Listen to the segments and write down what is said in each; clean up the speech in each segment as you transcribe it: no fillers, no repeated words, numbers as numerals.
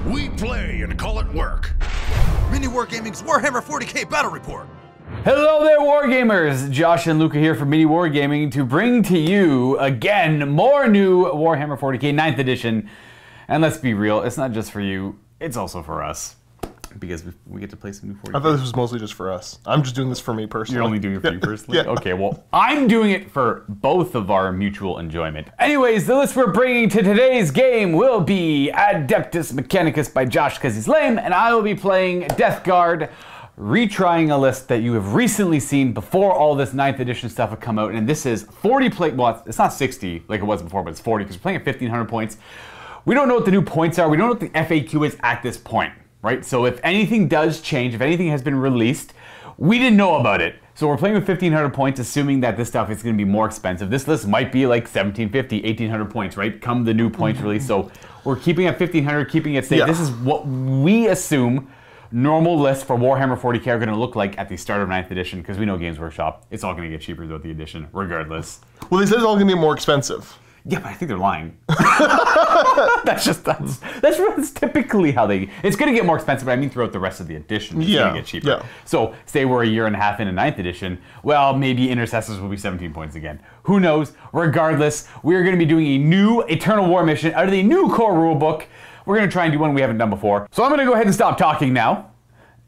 We play and call it work. MiniWarGaming's Warhammer 40k Battle Report. Hello there, Wargamers! Josh and Luka here from MiniWarGaming to bring to you, again, more new Warhammer 40k 9th edition. And let's be real, it's not just for you, it's also for us. Because we get to play some new 40k. I thought this was mostly just for us. I'm just doing this for me personally. You're only doing it for you personally? Yeah. Okay, well, I'm doing it for both of our mutual enjoyment. Anyways, the list we're bringing to today's game will be Adeptus Mechanicus by Josh because he's lame, and I will be playing Death Guard, retrying a list that you have recently seen before all this 9th edition stuff had come out, and this is 40 play. Well, it's not 60 like it was before, but it's 40 because we're playing at 1,500 points. We don't know what the new points are. We don't know what the FAQ is at this point. Right? So if anything does change, if anything has been released, we didn't know about it. So we're playing with 1,500 points, assuming that this stuff is going to be more expensive. This list might be like 1,750, 1,800 points, right? Come the new points release. So we're keeping it at 1,500, keeping it safe. Yeah. This is what we assume normal lists for Warhammer 40k are going to look like at the start of 9th edition, because we know Games Workshop, it's all going to get cheaper throughout the edition, regardless. Well, they said it's all going to be more expensive. Yeah, but I think they're lying. that's typically how they. It's going to get more expensive, but I mean throughout the rest of the edition, it's going to get cheaper. Yeah. So, say we're a year and a half into 9th edition, well, maybe Intercessors will be 17 points again. Who knows? Regardless, we're going to be doing a new Eternal War mission out of the new core rulebook. We're going to try and do one we haven't done before. So I'm going to go ahead and stop talking now,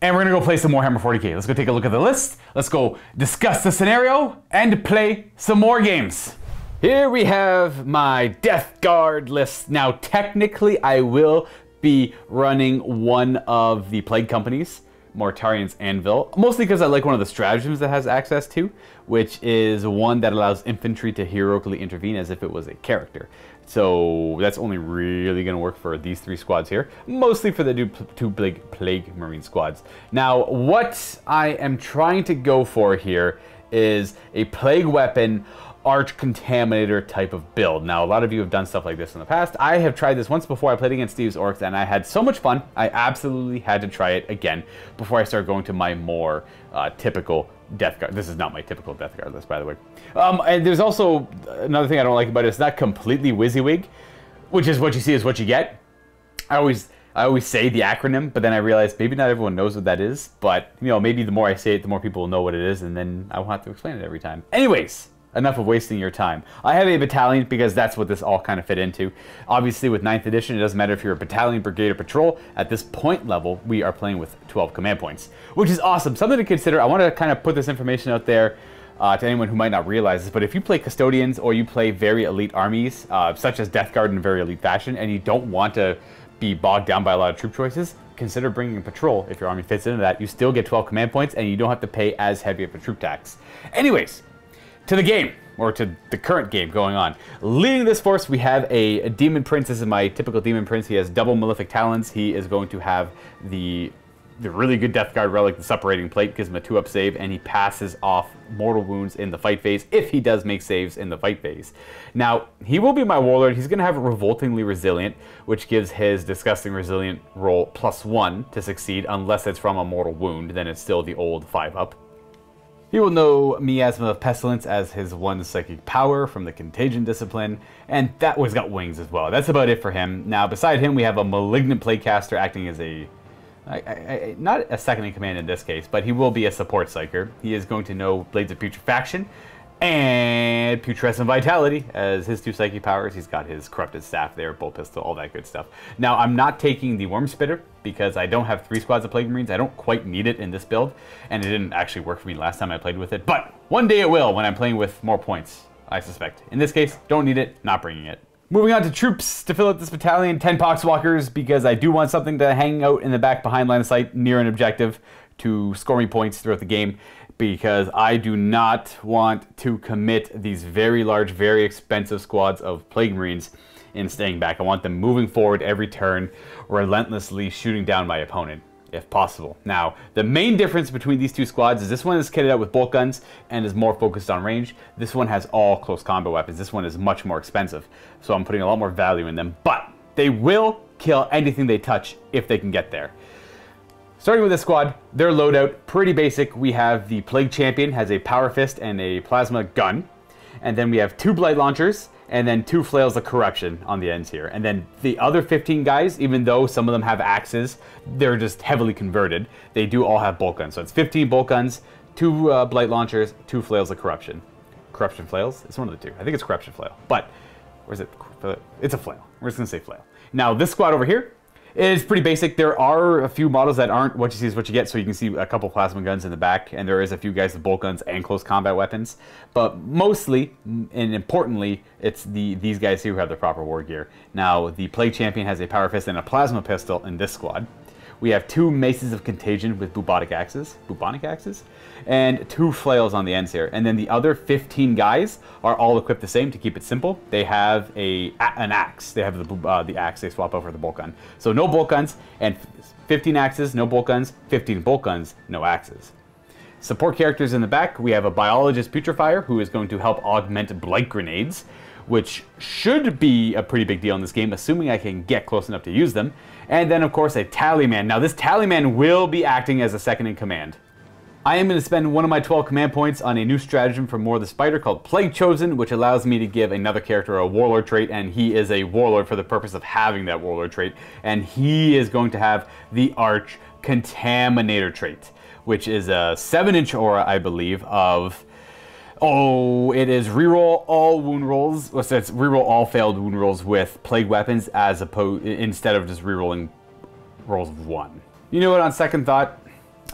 and we're going to go play some Warhammer 40k. Let's go take a look at the list. Let's go discuss the scenario and play some more games. Here we have my Death Guard list. Now, technically, I will be running one of the Plague companies, Mortarian's Anvil, mostly because I like one of the stratagems that has access to, which is one that allows infantry to heroically intervene as if it was a character. So that's only really going to work for these 3 squads here, mostly for the two big Plague Marine squads. Now, what I am trying to go for here is a Plague weapon Arch-Contaminator type of build. Now, a lot of you have done stuff like this in the past. I have tried this once before. I played against Steve's Orcs, and I had so much fun. I absolutely had to try it again before I start going to my more typical Death Guard. This is not my typical Death Guard list, by the way. And there's also another thing I don't like about it. It's not completely WYSIWYG, which is what you see is what you get. I always say the acronym, but then I realize maybe not everyone knows what that is. But, you know, maybe the more I say it, the more people will know what it is, and then I won't have to explain it every time. Anyways, enough of wasting your time. I have a battalion because that's what this all kind of fit into. Obviously, with 9th edition, it doesn't matter if you're a battalion, brigade, or patrol. At this point level, we are playing with 12 command points, which is awesome. Something to consider. I want to kind of put this information out there to anyone who might not realize this, but if you play custodians or you play very elite armies, such as Death Guard in a very elite fashion, and you don't want to be bogged down by a lot of troop choices, consider bringing a patrol. If your army fits into that, you still get 12 command points, and you don't have to pay as heavy of a troop tax. Anyways, to the game, or to the current game going on. Leading this force, we have a Demon Prince. This is my typical Demon Prince. He has double Malefic Talons. He is going to have the really good Death Guard relic, the Suppurating Plate, gives him a 2-up save, and he passes off mortal wounds in the fight phase if he does make saves in the fight phase. Now, he will be my Warlord. He's going to have Revoltingly Resilient, which gives his Disgusting Resilient roll +1 to succeed, unless it's from a mortal wound. Then it's still the old 5-up. He will know Miasma of Pestilence as his 1 psychic power from the Contagion discipline, and that one's got wings as well. That's about it for him. Now, beside him, we have a Malignant Plaguecaster acting as a... not a second in command in this case, but he will be a support psyker. He is going to know Blades of Putrefaction and Putrescent Vitality as his 2 psychic powers. He's got his Corrupted Staff there, Bolt Pistol, all that good stuff. Now, I'm not taking the Worm Spitter because I don't have 3 squads of Plague Marines. I don't quite need it in this build, and it didn't actually work for me last time I played with it. But one day it will when I'm playing with more points, I suspect. In this case, don't need it, not bringing it. Moving on to troops to fill out this battalion, 10 Poxwalkers, because I do want something to hang out in the back behind line of sight near an objective to score me points throughout the game, because I do not want to commit these very large, very expensive squads of Plague Marines in staying back. I want them moving forward every turn, relentlessly shooting down my opponent, if possible. Now, the main difference between these 2 squads is this one is kitted out with bolt guns and is more focused on range. This one has all close combat weapons. This one is much more expensive, so I'm putting a lot more value in them, but they will kill anything they touch if they can get there. Starting with this squad, their loadout, pretty basic. We have the Plague Champion, has a Power Fist and a Plasma Gun. And then we have 2 Blight Launchers and then 2 flails of corruption on the ends here. And then the other 15 guys, even though some of them have axes, they're just heavily converted. They do all have bolt guns. So it's 15 bolt guns, 2 blight launchers, 2 flails of corruption. Corruption flails? It's one of the 2. I think it's corruption flail. But, where's it? It's a flail. We're just going to say flail. Now, this squad over here is pretty basic. There are a few models that aren't what you see is what you get, so you can see a couple plasma guns in the back, and there is a few guys with bolt guns and close combat weapons. But mostly, and importantly, it's these guys here who have the proper war gear. Now, the Plague Champion has a power fist and a plasma pistol in this squad. We have 2 maces of contagion with bubonic axes, and 2 flails on the ends here. And then the other 15 guys are all equipped the same to keep it simple. They have an axe. They have the axe they swap out for the bolt gun. So no bolt guns, and 15 axes, no bolt guns, 15 bolt guns, no axes. Support characters in the back, we have a biologist putrefier who is going to help augment blight grenades, which should be a pretty big deal in this game, assuming I can get close enough to use them. And then, of course, a tallyman. Now, this tallyman will be acting as a second in command. I am going to spend one of my 12 command points on a new stratagem from War of the Spider called Plague Chosen, which allows me to give another character a Warlord trait, and he is a Warlord for the purpose of having that Warlord trait. And he is going to have the Contaminator trait, which is a 7-inch aura, I believe, of... Oh, it is reroll all wound rolls. So it's reroll all failed wound rolls with plague weapons as opposed instead of just rerolling rolls of 1. You know what? On second thought,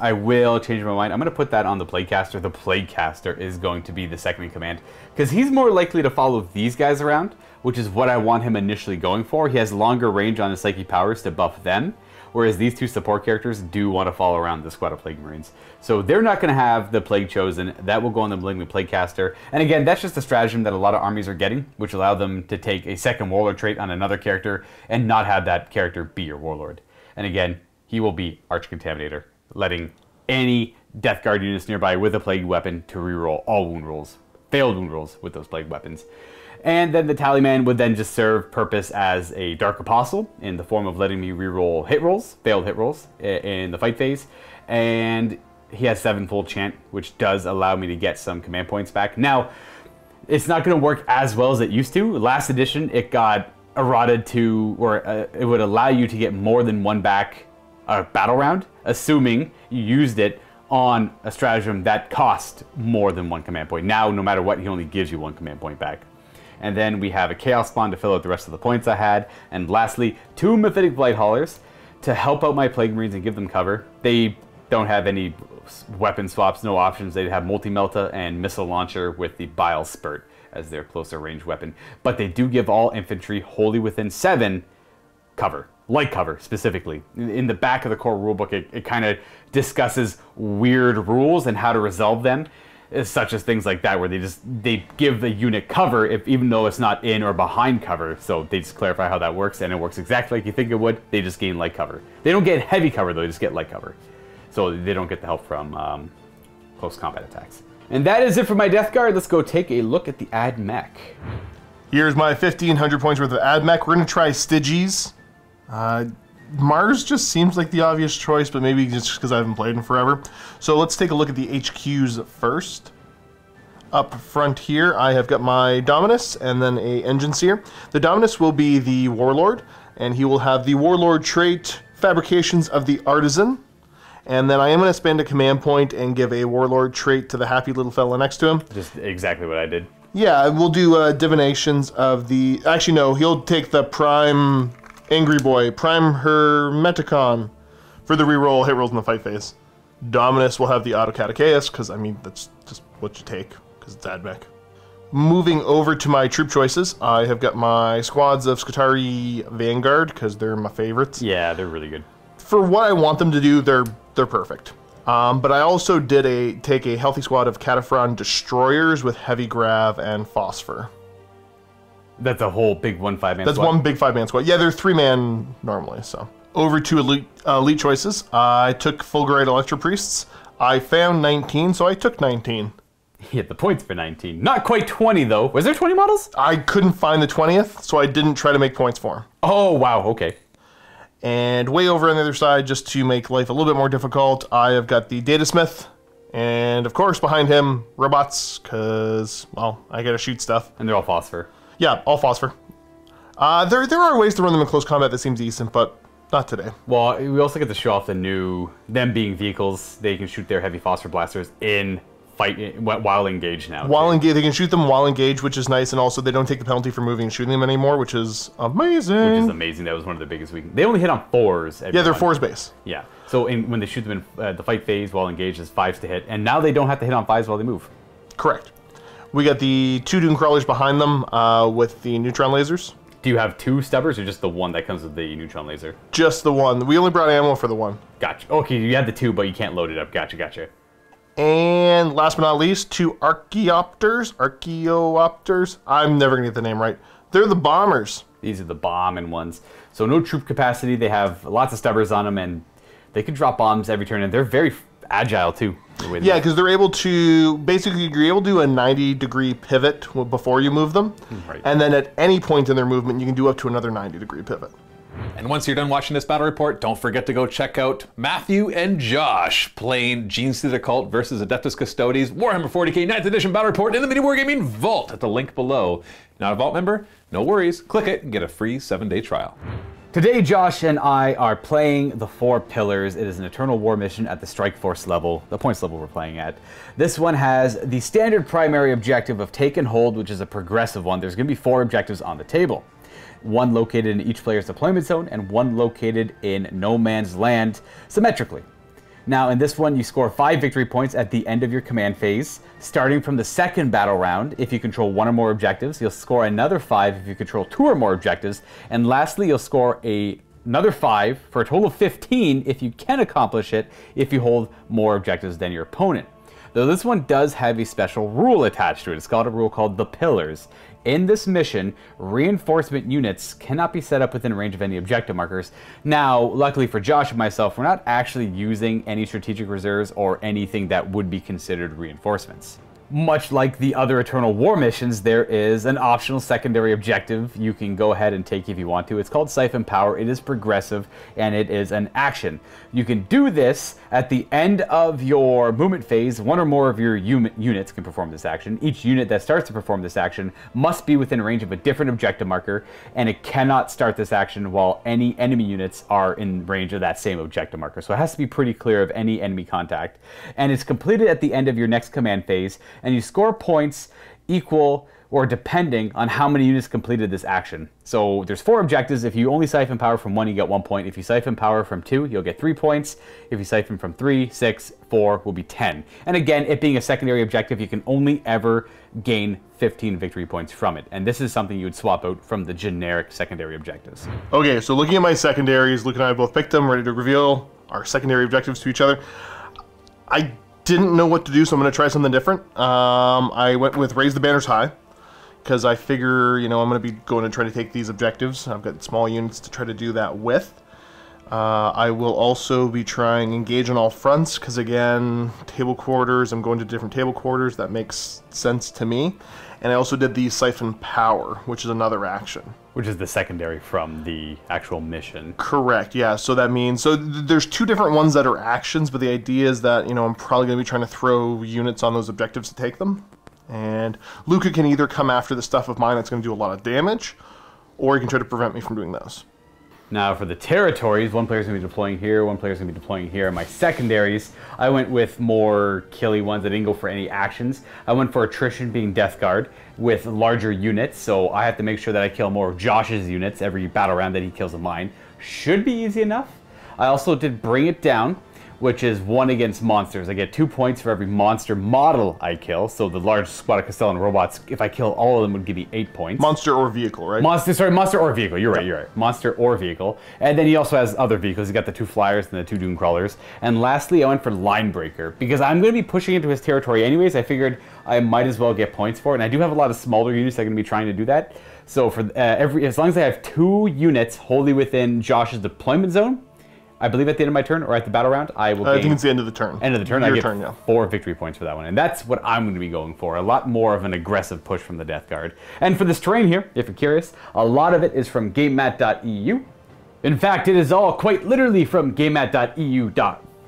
I will change my mind. I'm going to put that on the Plaguecaster. The Plaguecaster is going to be the second in command because he's more likely to follow these guys around, which is what I want him initially going for. He has longer range on his psychic powers to buff them, whereas these 2 support characters do want to follow around the squad of Plague Marines. So they're not going to have the Plague Chosen. That will go on the Malignant Plaguecaster. And again, that's just a stratagem that a lot of armies are getting, which allow them to take a second Warlord trait on another character and not have that character be your Warlord. And again, he will be Contaminator, letting any Death Guard units nearby with a Plague weapon to reroll all wound rolls, failed wound rolls with those Plague weapons. And then the Tallyman would then just serve purpose as a Dark Apostle in the form of letting me reroll hit rolls, failed hit rolls in the fight phase. And he has 7-fold chant, which does allow me to get some command points back. Now, it's not going to work as well as it used to. Last edition, it got eroded to, or it would allow you to get more than 1 back a battle round, assuming you used it on a stratagem that cost more than 1 command point. Now, no matter what, he only gives you 1 command point back. And then we have a Chaos Spawn to fill out the rest of the points I had. And lastly, 2 MYPHITIC Blight Haulers to help out my Plague Marines and give them cover. They don't have any weapon swaps, no options. They have Multi-Melta and Missile Launcher with the Bile Spurt as their closer range weapon. But they do give all infantry wholly within 7 cover. Light cover, specifically. In the back of the core rulebook, it kind of discusses weird rules and how to resolve them, such as things like that, where they give the unit cover even though it's not in or behind cover. So they just clarify how that works, and it works exactly like you think it would. They just gain light cover. They don't get heavy cover, though. They just get light cover. So they don't get the help from close combat attacks. And that is it for my Death Guard. Let's go take a look at the Ad Mech. Here's my 1,500 points worth of Ad Mech. We're going to try Styges. Mars just seems like the obvious choice, but maybe just because I haven't played in forever. So let's take a look at the HQs first. Up front here, I have got my Dominus and then a Enginseer. The Dominus will be the Warlord, and he will have the Warlord trait, Fabrications of the Artisan. And then I am going to spend a command point and give a Warlord trait to the happy little fella next to him. Just exactly what I did. Yeah, we'll do divinations of the... Actually, no, he'll take the Prime Angry Boy, Prime Hermeticon for the reroll hit rolls in the fight phase. Dominus will have the AUTOCADUCEUS, because, I mean, that's just what you take, because it's Ad Mech. Moving over to my troop choices, I have got my squads of Skitarii Vanguard, because they're my favorites. Yeah, they're really good. For what I want them to do, they're perfect. But I also did take a healthy squad of KATAPHRON Destroyers with Heavy Grav and Phosphor. That's a whole big 1 5-man squad? That's one big 5-man squad. Yeah, they're 3-man normally, so. Over to elite choices. I took Fulgurite ELECTRO-PRIESTS. I found 19, so I took 19. You hit the points for 19. Not quite 20, though. Was there 20 models? I couldn't find the 20th, so I didn't try to make points for them. Oh, wow, okay. And way over on the other side, just to make life a little bit more difficult, I have got the Datasmith. And, of course, behind him, robots, because, well, I gotta shoot stuff. And they're all Phosphor. Yeah, all phosphor. There are ways to run them in close combat that seems decent, but not today. Well, we also get to show off the new, them being vehicles, they can shoot their heavy phosphor blasters in fight while engaged now. While engaged, they can shoot them while engaged, which is nice, and also they don't take the penalty for moving and shooting them anymore, which is amazing. Which is amazing. That was one of the biggest weaknesses. They only hit on 4s. Yeah, they're 4s base. Yeah. So when they shoot them in the fight phase while engaged, is 5s to hit, and now they don't have to hit on 5s while they move. Correct. We got the 2 Dune Crawlers behind them with the neutron lasers. Do you have 2 stubbers or just the one that comes with the neutron laser? Just the one. We only brought ammo for the one. Gotcha. Okay, you had the 2, but you can't load it up. Gotcha, gotcha. And last but not least, 2 ARCHAEOPTERs. I'm never going to get the name right. They're the bombers. These are the bombing ones. So no troop capacity. They have lots of stubbers on them, and they can drop bombs every turn, and they're very agile too. Yeah, because they're able to, basically, you're able to do a 90-degree pivot before you move them. Right. And then at any point in their movement, you can do up to another 90-degree pivot. And once you're done watching this battle report, don't forget to go check out Matthew and Josh playing Genes to the Occult versus Adeptus Custodes Warhammer 40k 9th edition battle report in the MiniWarGaming Vault at the link below. Not a Vault member? No worries. Click it and get a free 7-day trial. Today, Josh and I are playing the 4 Pillars. It is an Eternal War mission at the Strike Force level, the points level we're playing at. This one has the standard primary objective of Take and Hold, which is a progressive one. There's going to be 4 objectives on the table. 1 located in each player's deployment zone, and 1 located in no man's land symmetrically. Now, in this one, you score 5 victory points at the end of your command phase. Starting from the second battle round, if you control 1 or more objectives, you'll score another 5 if you control 2 or more objectives. And lastly, you'll score another 5 for a total of 15 if you can accomplish it if you hold more objectives than your opponent. Though this one does have a special rule attached to it. It's called a rule called the Pillars. In this mission, reinforcement units cannot be set up within range of any objective markers. Now, luckily for Josh and myself, we're not actually using any strategic reserves or anything that would be considered reinforcements. Much like the other Eternal War missions, there is an optional secondary objective you can go ahead and take if you want to. It's called Siphon Power. It is progressive, and it is an action. You can do this at the end of your movement phase. 1 or more of your units can perform this action. Each unit that starts to perform this action must be within range of a different objective marker, and it cannot start this action while any enemy units are in range of that same objective marker. So it has to be pretty clear of any enemy contact. And it's completed at the end of your next command phase, and you score points equal or depending on how many units completed this action. So there's 4 objectives. If you only siphon power from 1, you get 1 point. If you siphon power from 2, you'll get 3 points. If you siphon from 3, 6, 4 will be 10. And again, it being a secondary objective, you can only ever gain 15 victory points from it. And this is something you would swap out from the generic secondary objectives. Okay, so looking at my secondaries, Luke and I both picked them, ready to reveal our secondary objectives to each other. I didn't know what to do, so I'm going to try something different. I went with Raise the Banners High, because I figure, you know, I'm going to be going to try to take these objectives. I've got small units to try to do that with. I will also be trying Engage on all fronts, because again, table quarters, I'm going to different table quarters. That makes sense to me. And I also did the Siphon Power, which is another action. Which is the secondary from the actual mission. Correct, yeah. So that means, so there's 2 different ones that are actions, but the idea is that, you know, I'm probably going to be trying to throw units on those objectives to take them. And Luka can either come after the stuff of mine that's going to do a lot of damage, or he can try to prevent me from doing those. Now for the territories, 1 player's going to be deploying here, 1 player's going to be deploying here. My secondaries, I went with more killy ones that didn't go for any actions. I went for attrition, being Death Guard, with larger units, so I have to make sure that I kill more of Josh's units every battle round that he kills of mine. Should be easy enough. I also did Bring It Down, which is 1 against monsters. I get 2 points for every monster model I kill. So the large squad of Castellan robots, if I kill all of them, would give me 8 points. Monster or vehicle, right? Monster or vehicle. You're right. Monster or vehicle. And then he also has other vehicles. He's got the 2 flyers and the 2 Dune Crawlers. And lastly, I went for Line Breaker, because I'm going to be pushing into his territory anyways. I figured I might as well get points for it. And I do have a lot of smaller units that are going to be trying to do that. So for as long as I have 2 units wholly within Josh's deployment zone, I believe at the end of my turn, or at the battle round, I will gain... I think it's the end of the turn. End of the turn, I get 4 victory points for that one. And that's what I'm going to be going for. A lot more of an aggressive push from the Death Guard. And for this terrain here, if you're curious, a lot of it is from GameMat.eu. In fact, it is all quite literally from GameMat.eu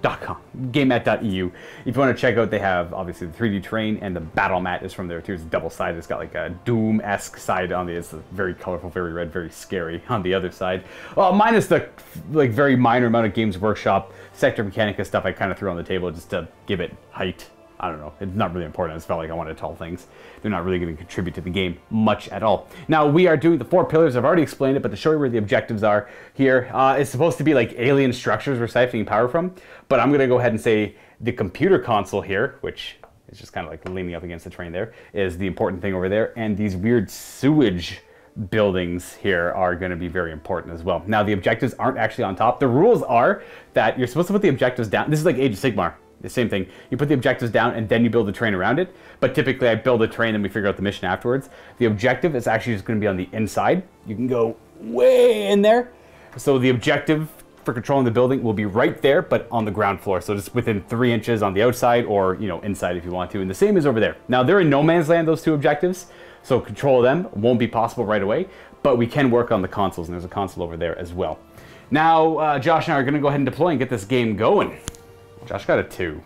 GameMat.eu. If you want to check out, they have obviously the 3D terrain, and the battle mat is from there too. It's double-sided. It's got like a Doom-esque side on the. It's very colorful, very red, very scary on the other side. Well, minus the like very minor amount of Games Workshop Sector Mechanica stuff I kind of threw on the table just to give it height. I don't know. It's not really important. I just felt like I wanted tall things. They're not really going to contribute to the game much at all. Now, we are doing the 4 pillars. I've already explained it, but to show you where the objectives are here, it's supposed to be like alien structures we're siphoning power from. But I'm going to go ahead and say the computer console here, which is just kind of like leaning up against the train there, is the important thing over there. And these weird sewage buildings here are going to be very important as well. Now, the objectives aren't actually on top. The rules are that you're supposed to put the objectives down. This is like Age of Sigmar. The same thing. You put the objectives down and then you build the terrain around it. But typically I build a terrain and we figure out the mission afterwards. The objective is actually just going to be on the inside. You can go way in there. So the objective for controlling the building will be right there, but on the ground floor. So just within 3 inches on the outside, or inside if you want to. And the same is over there. Now they're in no man's land, those 2 objectives. So control of them won't be possible right away, but we can work on the consoles, and there's a console over there as well. Now Josh and I are going to go ahead and deploy and get this game going. Josh got a 2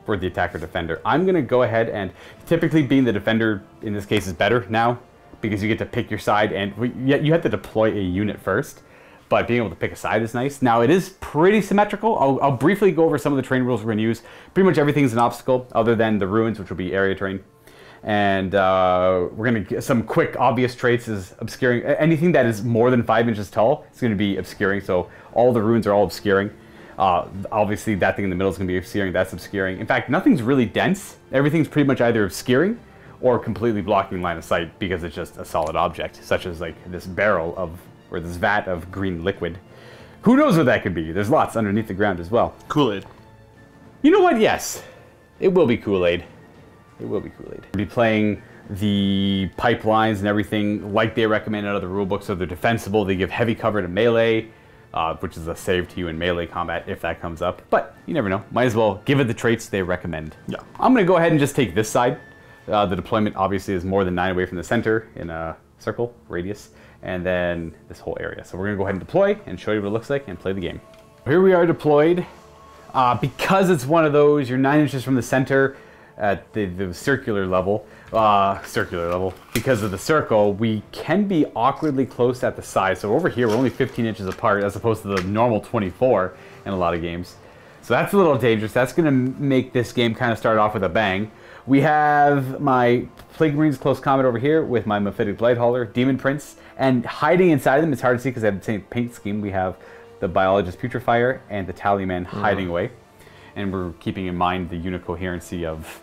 for the attacker-defender. I'm going to go ahead and, typically being the defender in this case is better now, because you get to pick your side, and you have to deploy a unit first, but being able to pick a side is nice. Now, it is pretty symmetrical. I'll briefly go over some of the terrain rules we're going to use. Pretty much everything's an obstacle, other than the ruins, which will be area terrain. And we're going to get some quick, obvious traits is obscuring. Anything that is more than 5 inches tall is going to be obscuring, so all the ruins are all obscuring. Obviously, that thing in the middle is going to be obscuring. That's obscuring. In fact, nothing's really dense. Everything's pretty much either obscuring or completely blocking line of sight because it's just a solid object, such as like this barrel of, or this vat of green liquid. Who knows what that could be? There's lots underneath the ground as well. Kool-Aid. You know what? Yes. It will be Kool-Aid. It will be Kool-Aid. We'll be playing the pipelines and everything like they recommend out of the rulebook, so they're defensible. They give heavy cover to melee, which is a save to you in melee combat if that comes up. But you never know. Might as well give it the traits they recommend. Yeah. I'm going to go ahead and just take this side. The deployment obviously is more than 9 away from the center in a circle radius, and then this whole area. So we're going to go ahead and deploy and show you what it looks like and play the game. Here we are deployed. Because it's one of those, you're 9 inches from the center at the circular level. Because of the circle, we can be awkwardly close at the sides. So over here, we're only 15 inches apart as opposed to the normal 24 in a lot of games. So that's a little dangerous. That's going to make this game kind of start off with a bang. We have my Plague Marines close combat over here with my MYPHITIC Blight Hauler, Demon Prince, and hiding inside them, it's hard to see because they have the same paint scheme. We have the Biologist Putrefier and the Tallyman hiding away. And we're keeping in mind the unit coherency of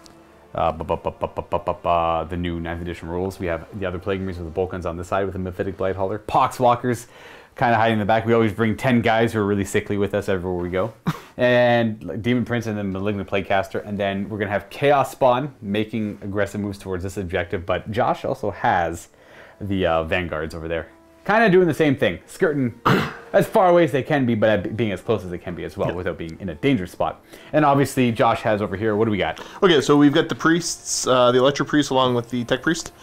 the new 9th edition rules. We have the other Plague Marines with the bolt guns on this side with the MYPHITIC Blight Hauler. POXWALKERS kind of hiding in the back. We always bring 10 guys who are really sickly with us everywhere we go. And Demon Prince and then Malignant Plaguecaster. And then we're going to have Chaos Spawn making aggressive moves towards this objective. But Josh also has the Vanguards over there. Kind of doing the same thing. Skirting as far away as they can be, but being as close as they can be as well, without being in a dangerous spot. And obviously, Josh has over here, what do we got? Okay, so we've got the priests, the Electro-Priests along with the Tech Priest.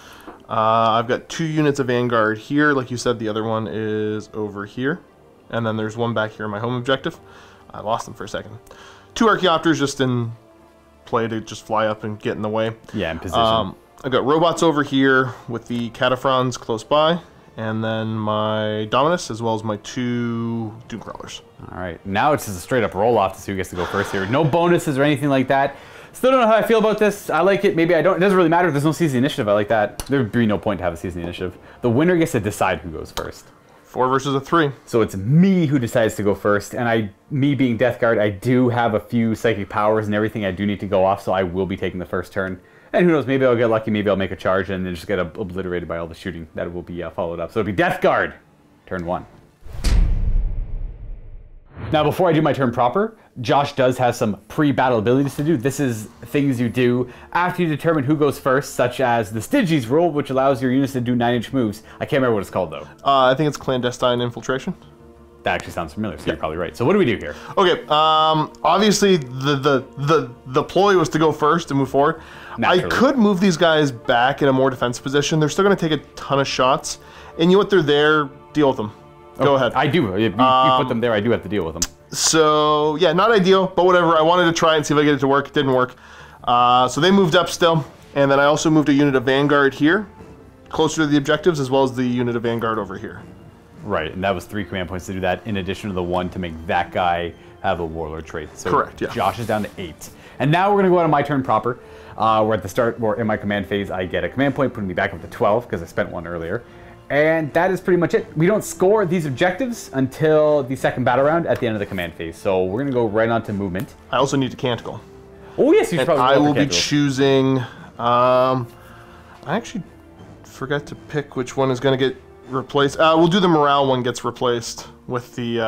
I've got 2 units of Vanguard here. Like you said, the other one is over here. And then there's one back here in my home objective. I lost them for a second. 2 ARCHAEOPTERs just in play to just fly up and get in the way. Yeah, in position. I've got robots over here with the Kataphrons close by. And then my Dominus, as well as my 2 Doomcrawlers. All right, now it's just a straight up roll off to see who gets to go first here. No bonuses or anything like that. Still don't know how I feel about this. I like it, maybe I don't. It doesn't really matter if there's no season initiative. I like that. There'd be no point to have a season initiative. The winner gets to decide who goes first. 4 versus a 3. So it's me who decides to go first, and me being Death Guard, I do have a few psychic powers and everything I do need to go off, so I will be taking the first turn. And who knows, maybe I'll get lucky, maybe I'll make a charge and then just get obliterated by all the shooting. That will be followed up. So it'll be Death Guard, turn 1. Now before I do my turn proper, Josh does have some pre-battle abilities to do. This is things you do after you determine who goes first, such as the Stygies rule, which allows your units to do 9-inch moves. I can't remember what it's called though. I think it's Clandestine Infiltration. That actually sounds familiar, so you're probably right. So what do we do here? Okay, obviously the ploy was to go first and move forward. Naturally. I could move these guys back in a more defensive position. They're still going to take a ton of shots. And you know what? They're there. Deal with them. Go ahead. I do. You put them there. I do have to deal with them. So, yeah, not ideal, but whatever. I wanted to try and see if I get it to work. It didn't work. So they moved up still. And then I also moved a unit of Vanguard here, closer to the objectives, as well as the unit of Vanguard over here. Right, and that was 3 command points to do that, in addition to the 1 to make that guy have a Warlord trait. So correct, yeah. Josh is down to 8. And now we're going to go on my turn proper. Where at the start, or in my command phase, I get a command point, putting me back up to 12, because I spent 1 earlier. And that is pretty much it. We don't score these objectives until the second battle round at the end of the command phase. So we're going to go right on to movement. I also need to canticle. Oh, yes, you should probably I will be choosing... I actually forgot to pick which one is going to get replaced. We'll do the morale one gets replaced with the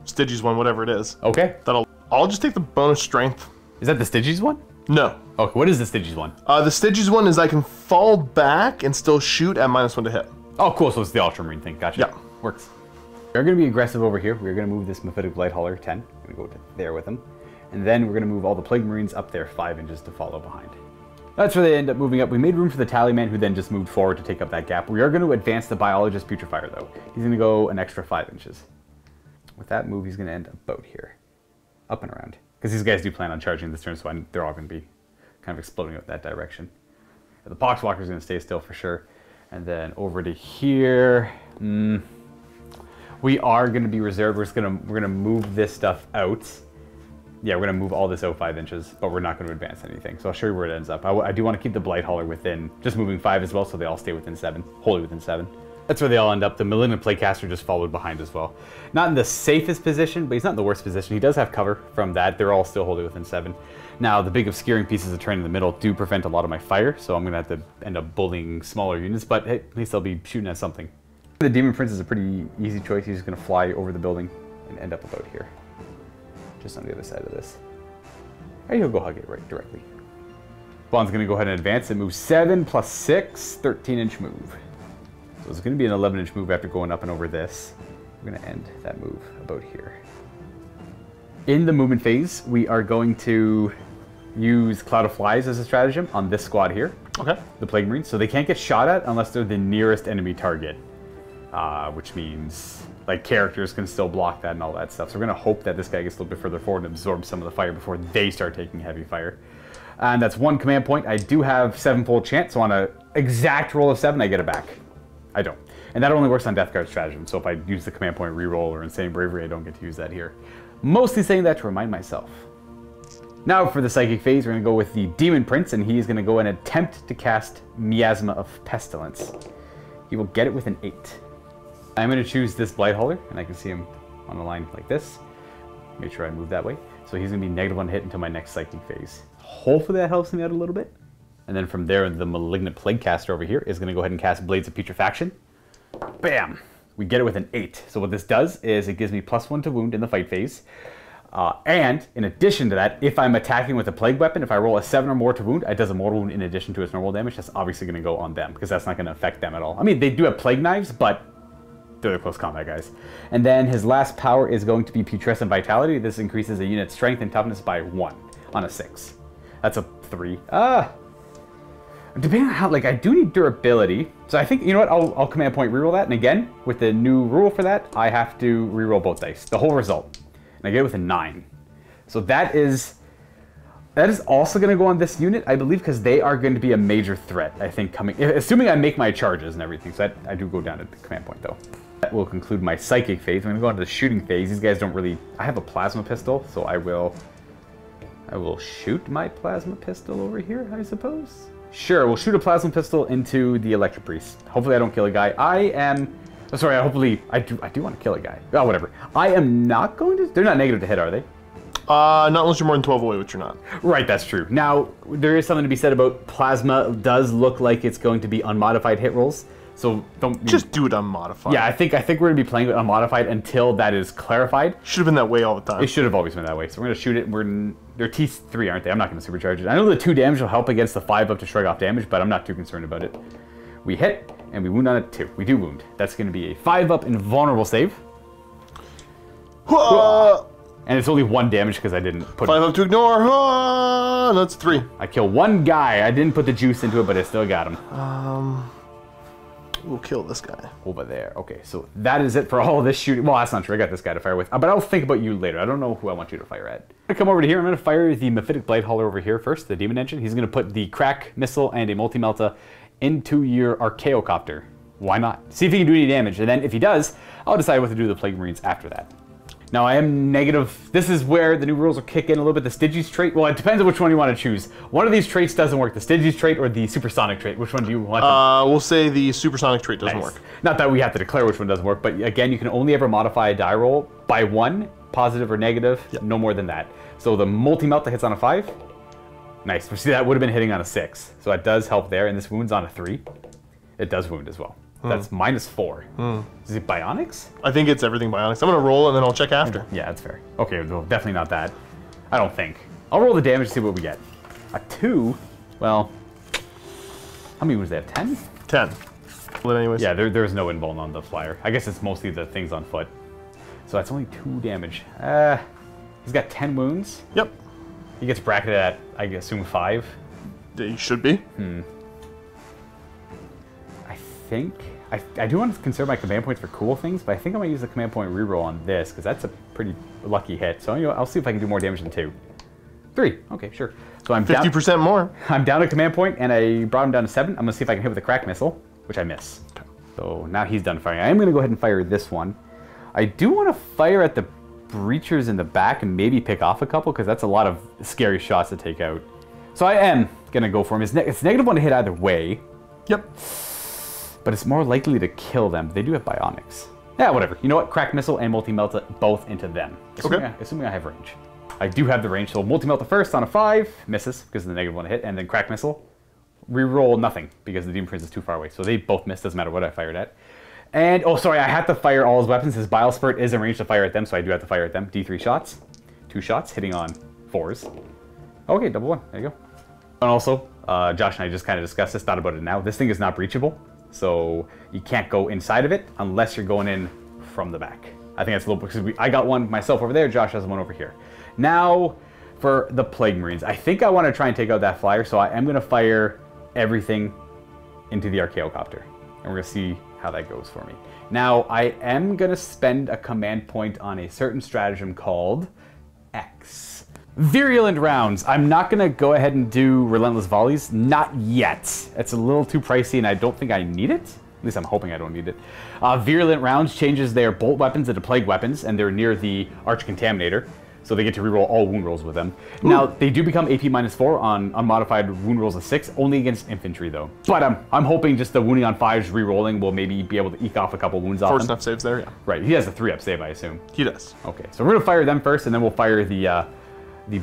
Styges one, whatever it is. Okay. I'll just take the bonus strength. Is that the Styges one? No. Okay, what is the Styges one? The Styges one is I can fall back and still shoot at -1 to hit. Oh, cool. So it's the Ultramarine thing. Gotcha. Yeah. Works. We're going to be aggressive over here. We're going to move this MYPHITIC Blight Hauler 10. We're going to go to there with him. And then we're going to move all the Plague Marines up there 5 inches to follow behind. That's where they end up moving up. We made room for the Tallyman, who then just moved forward to take up that gap. We are going to advance the Biologist Putrefier, though. He's going to go an extra 5 inches. With that move, he's going to end up about here. Up and around. Because these guys do plan on charging this turn, so they're all going to be kind of exploding out that direction. The Poxwalker is going to stay still for sure. And then over to here. We are going to be reserved. We're going to move this stuff out. Yeah, we're going to move all this out 5 inches, but we're not going to advance anything. So I'll show you where it ends up. I do want to keep the Blight Hauler within, just moving 5 as well, so they all stay within 7, wholly within 7. That's where they all end up. The Malignant Plaguecaster just followed behind as well. Not in the safest position, but he's not in the worst position. He does have cover from that. They're all still wholly within 7. Now, the big obscuring pieces of terrain in the middle do prevent a lot of my fire, so I'm going to have to end up bullying smaller units, but hey, at least I'll be shooting at something. The Demon Prince is a pretty easy choice. He's just going to fly over the building and end up about here. Just on the other side of this. Or he'll go hug it right directly. Bond's going to go ahead and advance and move 7 plus 6, 13-inch move. So it's going to be an 11-inch move after going up and over this. We're going to end that move about here. In the movement phase, we are going to use Cloud of Flies as a stratagem on this squad here. Okay. The Plague Marines. So they can't get shot at unless they're the nearest enemy target. Which means like characters can still block that and all that stuff. So we're going to hope that this guy gets a little bit further forward and absorbs some of the fire before they start taking heavy fire. And that's 1 command point. I do have 7-fold chance, so on an exact roll of 7, I get it back. I don't. And that only works on Death Guard stratagem, so if I use the command point reroll or Insane Bravery, I don't get to use that here. Mostly saying that to remind myself. Now for the Psychic phase, we're going to go with the Demon Prince, and he's going to go and attempt to cast Miasma of Pestilence. He will get it with an 8. I'm going to choose this Blight Hauler, and I can see him on a line like this. Make sure I move that way. So he's going to be -1 hit until my next Psychic phase. Hopefully that helps me out a little bit. And then from there, the Malignant Plaguecaster over here is going to go ahead and cast Blades of Putrefaction. Bam! We get it with an 8. So what this does is it gives me +1 to wound in the fight phase. And in addition to that, if I'm attacking with a Plague Weapon, if I roll a 7 or more to wound, it does a mortal wound in addition to its normal damage. That's obviously going to go on them, because that's not going to affect them at all. I mean, they do have Plague Knives, but they're the close combat guys. And then his last power is going to be Putrescent Vitality. This increases a unit's strength and toughness by 1 on a 6. That's a 3. Depending on how, like, I do need durability. So I think, you know what, I'll command point reroll that. And again, with the new rule for that, I have to reroll both dice, the whole result. And I get it with a 9. So that is also going to go on this unit, I believe, because they are going to be a major threat, I think, coming, assuming I make my charges and everything. So I do go down to the command point, though. That will conclude my Psychic phase. I'm going to go on to the shooting phase. These guys don't really, I have a plasma pistol, so I will shoot my plasma pistol over here, I suppose. Sure, we'll shoot a plasma pistol into the ELECTRO-PRIESTS. Hopefully I don't kill a guy. Hopefully I do want to kill a guy. Oh, whatever. I am not going to, they're not negative to hit, are they? Not unless you're more than 12 away, which you're not. Right, that's true. Now, there is something to be said about plasma. It does look like it's going to be unmodified hit rolls. So don't just do it unmodified. Yeah, I think we're going to be playing it unmodified until that is clarified. Should have been that way all the time. It should have always been that way. So we're going to shoot it. They're T3, aren't they? I'm not going to supercharge it. I know the 2 damage will help against the 5 up to shrug off damage, but I'm not too concerned about it. We hit, and we wound on it 2. We do wound. That's going to be a 5 up invulnerable save. And it's only 1 damage because I didn't put 5 up to ignore. That's 3. I kill 1 guy. I didn't put the juice into it, but I still got him. We'll kill this guy. Over there. Okay, so that is it for all of this shooting. Well, that's not true. I got this guy to fire with. But I'll think about you later. I don't know who I want you to fire at. I'm going to come over to here. I'm going to fire the MYPHITIC Blight Hauler over here first, the Demon Engine. He's going to put the Crack Missile and a Multi-Melta into your ARCHAEOPTER. Why not? See if he can do any damage. And then if he does, I'll decide what to do to the Plague Marines after that. Now, I am negative. This is where the new rules will kick in a little bit. The Stygies trait. Well, it depends on which one you want to choose. One of these traits doesn't work. The Stygies trait or the Supersonic trait. Which one do you want? We'll say the Supersonic trait doesn't work. Not that we have to declare which one doesn't work, but again, you can only ever modify a die roll by 1, positive or negative, no more than that. So the Multi-Melta hits on a 5. Nice. See, that would have been hitting on a 6. So that does help there, and this wounds on a 3. It does wound as well. That's -4. Is it bionics? I think it's everything bionics. I'm going to roll and then I'll check after. Yeah, that's fair. Okay, well, definitely not that. I don't think. I'll roll the damage to see what we get. A 2? Well, how many wounds do they have? 10? 10. Well, anyways. Yeah, there's no invuln on the flyer. I guess it's mostly the things on foot. So that's only 2 damage. He's got 10 wounds. Yep. He gets bracketed at, I assume, 5. He should be. I do want to conserve my command points for cool things, but I think I might use the command point reroll on this, because that's a pretty lucky hit. So I'll see if I can do more damage than 2. 3. Okay, sure. So I'm 50% more. I'm down a command point, and I brought him down to 7. I'm going to see if I can hit with a Crack Missile, which I miss. So now he's done firing. I am going to go ahead and fire this one. I do want to fire at the breachers in the back and maybe pick off a couple, because that's a lot of scary shots to take out. So I am going to go for him. It's -1 to hit either way. Yep. But it's more likely to kill them. They do have bionics. Yeah, whatever. You know what? Crack Missile and Multi-Melta both into them. Assuming I have range. I do have the range, so Multi-Melta first on a 5. Misses, because of the -1 to hit. And then Crack Missile. Reroll nothing, because the Demon Prince is too far away. So they both miss, doesn't matter what I fired at. And, oh, sorry, I had to fire all his weapons. His Bile Spurt is in range to fire at them, so I do have to fire at them. D3 shots. 2 shots, hitting on 4s. Okay, double 1. There you go. And also, Josh and I just kind of discussed this, thought about it now. This thing is not breachable. So you can't go inside of it unless you're going in from the back. I think that's a little, because I got one myself over there, Josh has one over here. Now for the Plague Marines. I think I want to try and take out that flyer, so I am going to fire everything into the ARCHAEOPTER. And we're going to see how that goes for me. Now I am going to spend a command point on a certain stratagem called X. Virulent rounds. I'm not going to go ahead and do relentless volleys. Not yet. It's a little too pricey and I don't think I need it. At least I'm hoping I don't need it. Virulent rounds changes their bolt weapons into plague weapons, and they're near the Arch-Contaminator. So they get to reroll all wound rolls with them. Ooh. Now, they do become AP -4 on unmodified wound rolls of 6, only against infantry though. But I'm hoping just the wounding on 5s rerolling will maybe be able to eke off a couple wounds off him. Force enough saves there, yeah. Right, he has a 3-up save, I assume. He does. Okay, so we're going to fire them first, and then we'll fire the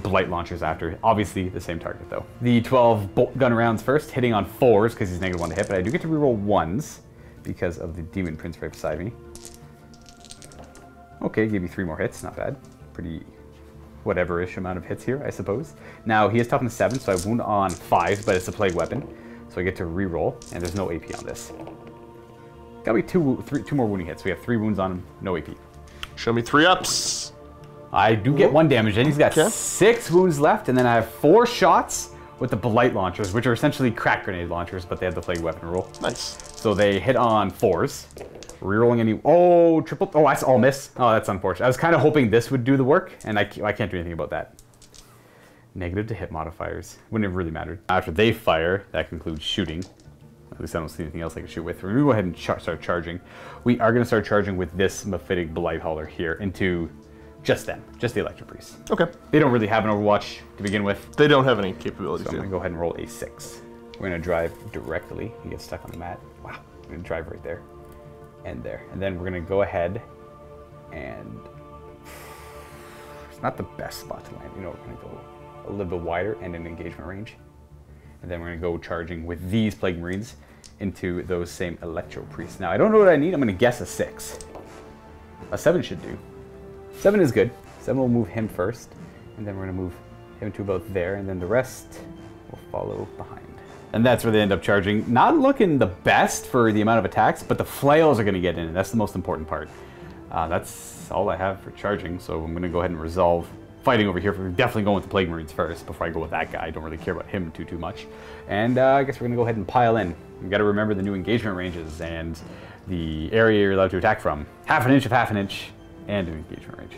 Blight launchers after. Obviously the same target though. The 12 bolt gun rounds first, hitting on 4s because he's -1 to hit, but I do get to reroll 1s because of the Demon Prince right beside me. Okay, gave me 3 more hits, not bad. Pretty whatever-ish amount of hits here, I suppose. Now he has toughness 7, so I wound on 5s, but it's a plague weapon. So I get to reroll, and there's no AP on this. Got me 2 more wounding hits. We have 3 wounds on him, no AP. Show me 3-ups. I do get 1 damage, and he's got 6 wounds left, and then I have 4 shots with the Blight launchers, which are essentially crack grenade launchers, but they have the plague weapon rule. Nice. So they hit on 4s. Rerolling any, oh, triple, oh, that's all miss. Oh, that's unfortunate. I was kind of hoping this would do the work, and I can't do anything about that. Negative to hit modifiers. Wouldn't have really mattered. After they fire, that concludes shooting. At least I don't see anything else I can shoot with. We're going to go ahead and start charging. We are going to start charging with this MYPHITIC Blight Hauler here into just them, just the ELECTRO-PRIESTS. Okay. They don't really have an Overwatch to begin with. They don't have any capabilities. So I'm going to go ahead and roll a 6. We're going to drive directly. He gets stuck on the mat. Wow. I'm going to drive right there. And there. And then we're going to go ahead and it's not the best spot to land. You know, we're going to go a little bit wider and in engagement range. And then we're going to go charging with these Plague Marines into those same ELECTRO-PRIESTS. Now, I don't know what I need. I'm going to guess a 6. A 7 should do. 7 is good. 7 will move him first. And then we're going to move him to about there. And then the rest will follow behind. And that's where they end up charging. Not looking the best for the amount of attacks, but the flails are going to get in. That's the most important part. That's all I have for charging, so I'm going to go ahead and resolve fighting over here. We're definitely going with the Plague Marines first before I go with that guy. I don't really care about him too much. And I guess we're going to go ahead and pile in. You've got to remember the new engagement ranges and the area you're allowed to attack from. Half an inch of half an inch and new engagement range.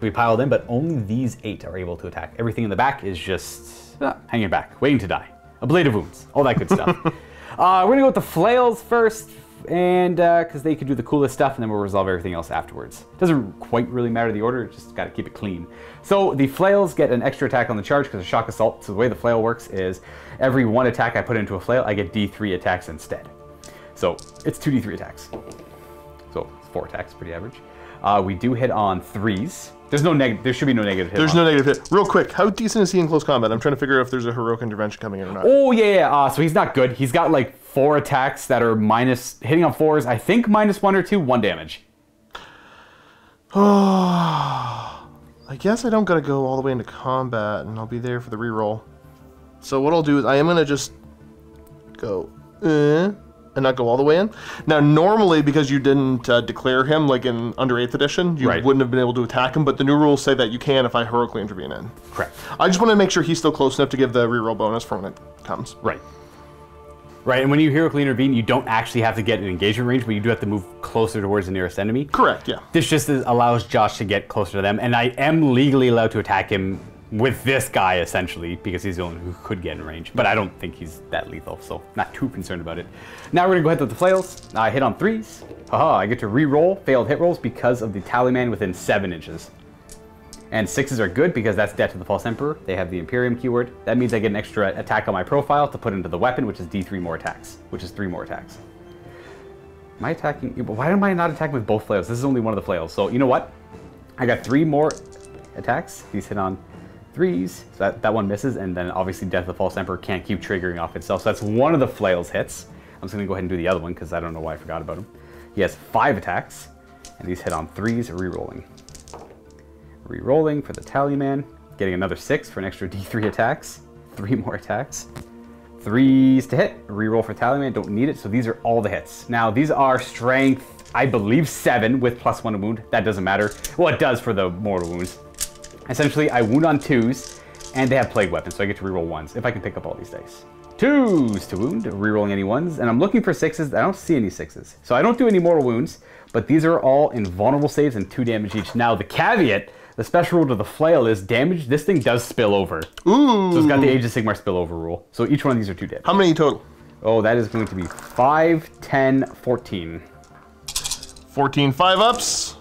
We piled in, but only these 8 are able to attack. Everything in the back is just hanging back, waiting to die. A blade of wounds, all that good stuff. We're gonna go with the flails first, and because they can do the coolest stuff, and then we'll resolve everything else afterwards. Doesn't quite really matter the order, just gotta keep it clean. So the flails get an extra attack on the charge because of shock assault. So the way the flail works is every 1 attack I put into a flail, I get D3 attacks instead. So it's 2D3 attacks. So 4 attacks, pretty average. We do hit on 3s. There should be no negative hit. There's no negative hit. Real quick, how decent is he in close combat? I'm trying to figure out if there's a heroic intervention coming in or not. Oh yeah. So he's not good. He's got like 4 attacks that are hitting on 4s. I think -1 or 2, 1 damage. Oh, I guess I don't gotta go all the way into combat, and I'll be there for the reroll. So what I'll do is I am gonna just go and not go all the way in. Now, normally, because you didn't declare him, like in under 8th edition, you wouldn't have been able to attack him, but the new rules say that you can if I heroically intervene in. Correct. I just want to make sure he's still close enough to give the reroll bonus for when it comes. Right. Right, and when you heroically intervene, you don't actually have to get an engagement range, but you do have to move closer towards the nearest enemy. Correct, yeah. This just allows Josh to get closer to them, and I am legally allowed to attack him with this guy, essentially, because he's the only one who could get in range. But I don't think he's that lethal, so not too concerned about it. Now we're gonna go ahead with the flails. I hit on 3s. Haha, I get to re-roll failed hit rolls because of the talisman within 7 inches. And 6s are good because that's Death to the False Emperor. They have the Imperium keyword. That means I get an extra attack on my profile to put into the weapon, which is D3 more attacks, which is 3 more attacks. Am I attacking? Why am I not attacking with both flails? This is only one of the flails. So you know what? I got 3 more attacks. These hit on 3s, so that one misses, and then obviously Death of the False Emperor can't keep triggering off itself. So that's one of the flails hits. I'm just gonna go ahead and do the other one because I don't know why I forgot about him. He has 5 attacks, and these hit on 3s, re-rolling. Re-rolling for the Talisman, getting another 6 for an extra D3 attacks, 3 more attacks. 3s to hit, re-roll for Talisman, don't need it, so these are all the hits. Now these are strength, I believe 7 with +1 to wound, that doesn't matter. Well, it does for the mortal wounds. Essentially, I wound on 2s, and they have plague weapons, so I get to re-roll 1s, if I can pick up all these dice. 2s to wound, re-rolling any 1s, and I'm looking for 6s, I don't see any 6s. So I don't do any mortal wounds, but these are all invulnerable saves and 2 damage each. Now the caveat, the special rule to the flail is damage, this thing does spill over. Ooh. So it's got the Age of Sigmar spillover rule. So each one of these are 2 damage. How many total? Oh, that is going to be 5, 10, 14. 14 5-ups.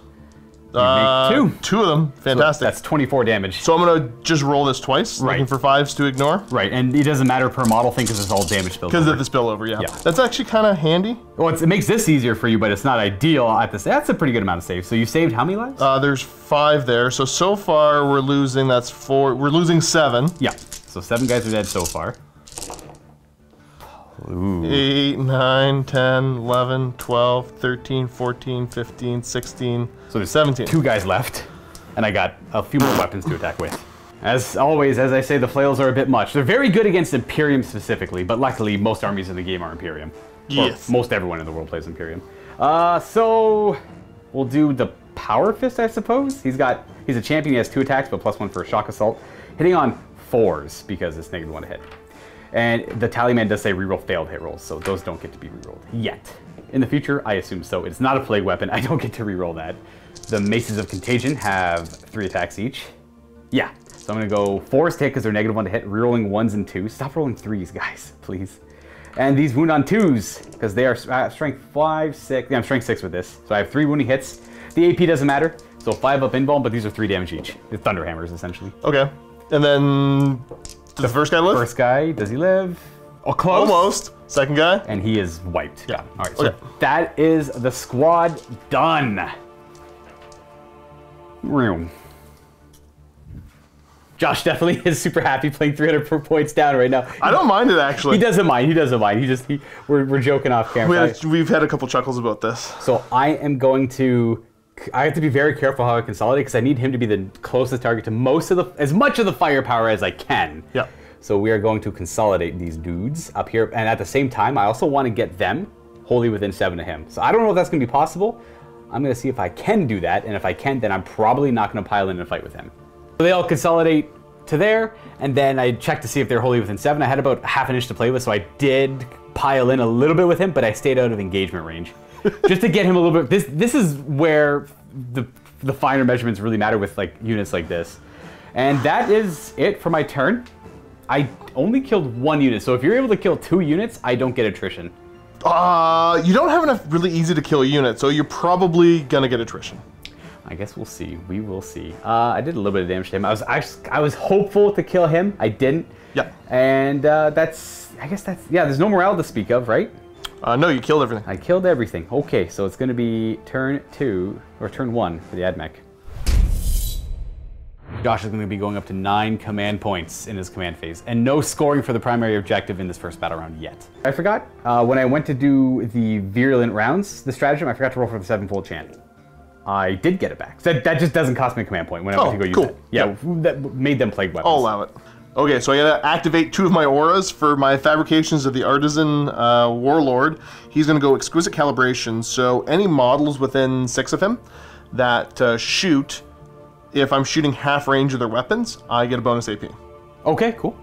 Make 2. 2 of them. Fantastic. So that's 24 damage. So I'm going to just roll this twice, looking for 5s to ignore. Right, and it doesn't matter per model thing because it's all damage spillover. Because of the spillover, yeah. That's actually kind of handy. Well, it makes this easier for you, but it's not ideal at this. That's a pretty good amount of saves. So you saved how many lives? There's 5 there. So far we're losing, that's 4. We're losing 7. Yeah, so 7 guys are dead so far. Ooh. 8, 9, 10, 11, 12, 13, 14, 15, 16, so there's 17. 2 guys left, and I got a few more weapons to attack with. As always, as I say, the flails are a bit much. They're very good against Imperium specifically, but luckily most armies in the game are Imperium. Yes. Or most everyone in the world plays Imperium. So we'll do the Power Fist, I suppose. He's a champion, he has 2 attacks, but +1 for a shock assault. Hitting on 4s because it's -1 to hit. And the Talisman does say reroll failed hit rolls, so those don't get to be rerolled yet. In the future, I assume so. It's not a plague weapon, I don't get to reroll that. The Maces of Contagion have 3 attacks each. Yeah, so I'm gonna go 4s to hit because they're -1 to hit, rerolling 1s and 2s. Stop rolling 3s, guys, please. And these wound on 2s, because they are strength 5, 6, yeah, I'm strength 6 with this. So I have 3 wounding hits. The AP doesn't matter, so 5 up invuln, but these are 3 damage each. They're Thunder Hammers, essentially. Okay, and then does the first guy live? First guy, does he live? Oh, close. Almost. Second guy? And he is wiped. Yeah. All right, so that is the squad done. Josh definitely is super happy playing 300 points down right now. I don't mind it, actually. He doesn't mind. He doesn't mind. We're joking off camera. We've had a couple chuckles about this. So I am going to... I have to be very careful how I consolidate because I need him to be the closest target to as much of the firepower as I can. Yeah. So we are going to consolidate these dudes up here, and at the same time, I also want to get them wholly within 7 of him. So I don't know if that's going to be possible. I'm going to see if I can do that, and if I can, then I'm probably not going to pile in and fight with him. So they all consolidate to there, and then I checked to see if they're wholly within 7. I had about half an inch to play with, so I did pile in a little bit with him, but I stayed out of engagement range. Just to get him a little bit. This is where the finer measurements really matter with like units like this. And that is it for my turn. I only killed 1 unit, so if you're able to kill 2 units, I don't get attrition. You don't have enough really easy to kill units, so you're probably gonna get attrition. I guess we'll see. We will see. I did a little bit of damage to him. I was hopeful to kill him. I didn't. Yeah. And I guess that's, yeah, there's no morale to speak of, right? No, you killed everything. I killed everything. Okay, so it's going to be turn 2, or turn 1 for the Ad Mech. Josh is going to be going up to 9 command points in his command phase, and no scoring for the primary objective in this first battle round yet. I forgot, when I went to do the virulent rounds, the stratagem, I forgot to roll for the 7-fold chant. I did get it back. So that just doesn't cost me a command point when I went to go use it. Yeah, that made them plague weapons. I'll allow it. Okay, so I gotta activate 2 of my auras for my fabrications of the Artisan Warlord. He's gonna go exquisite calibration, so any models within 6 of him that shoot, if I'm shooting half range of their weapons, I get a bonus AP. Okay, cool.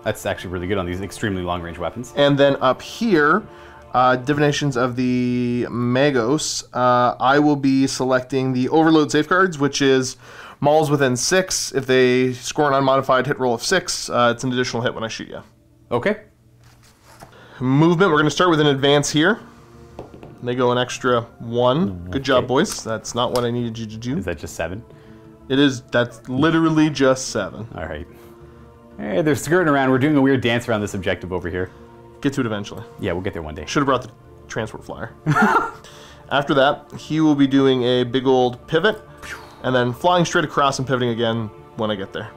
That's actually really good on these extremely long range weapons. And then up here, divinations of the Magos, I will be selecting the Overload Safeguards, which is models within 6. If they score an unmodified hit roll of 6, it's an additional hit when I shoot you. Okay. Movement, we're going to start with an advance here. They go an extra 1. Good job, boys. That's not what I needed you to do. Is that just 7? It is. That's literally just 7. All right. Hey, they're skirting around. We're doing a weird dance around this objective over here. Get to it eventually. Yeah, we'll get there one day. Should have brought the transport flyer. After that, he will be doing a big old pivot, and then flying straight across and pivoting again when I get there.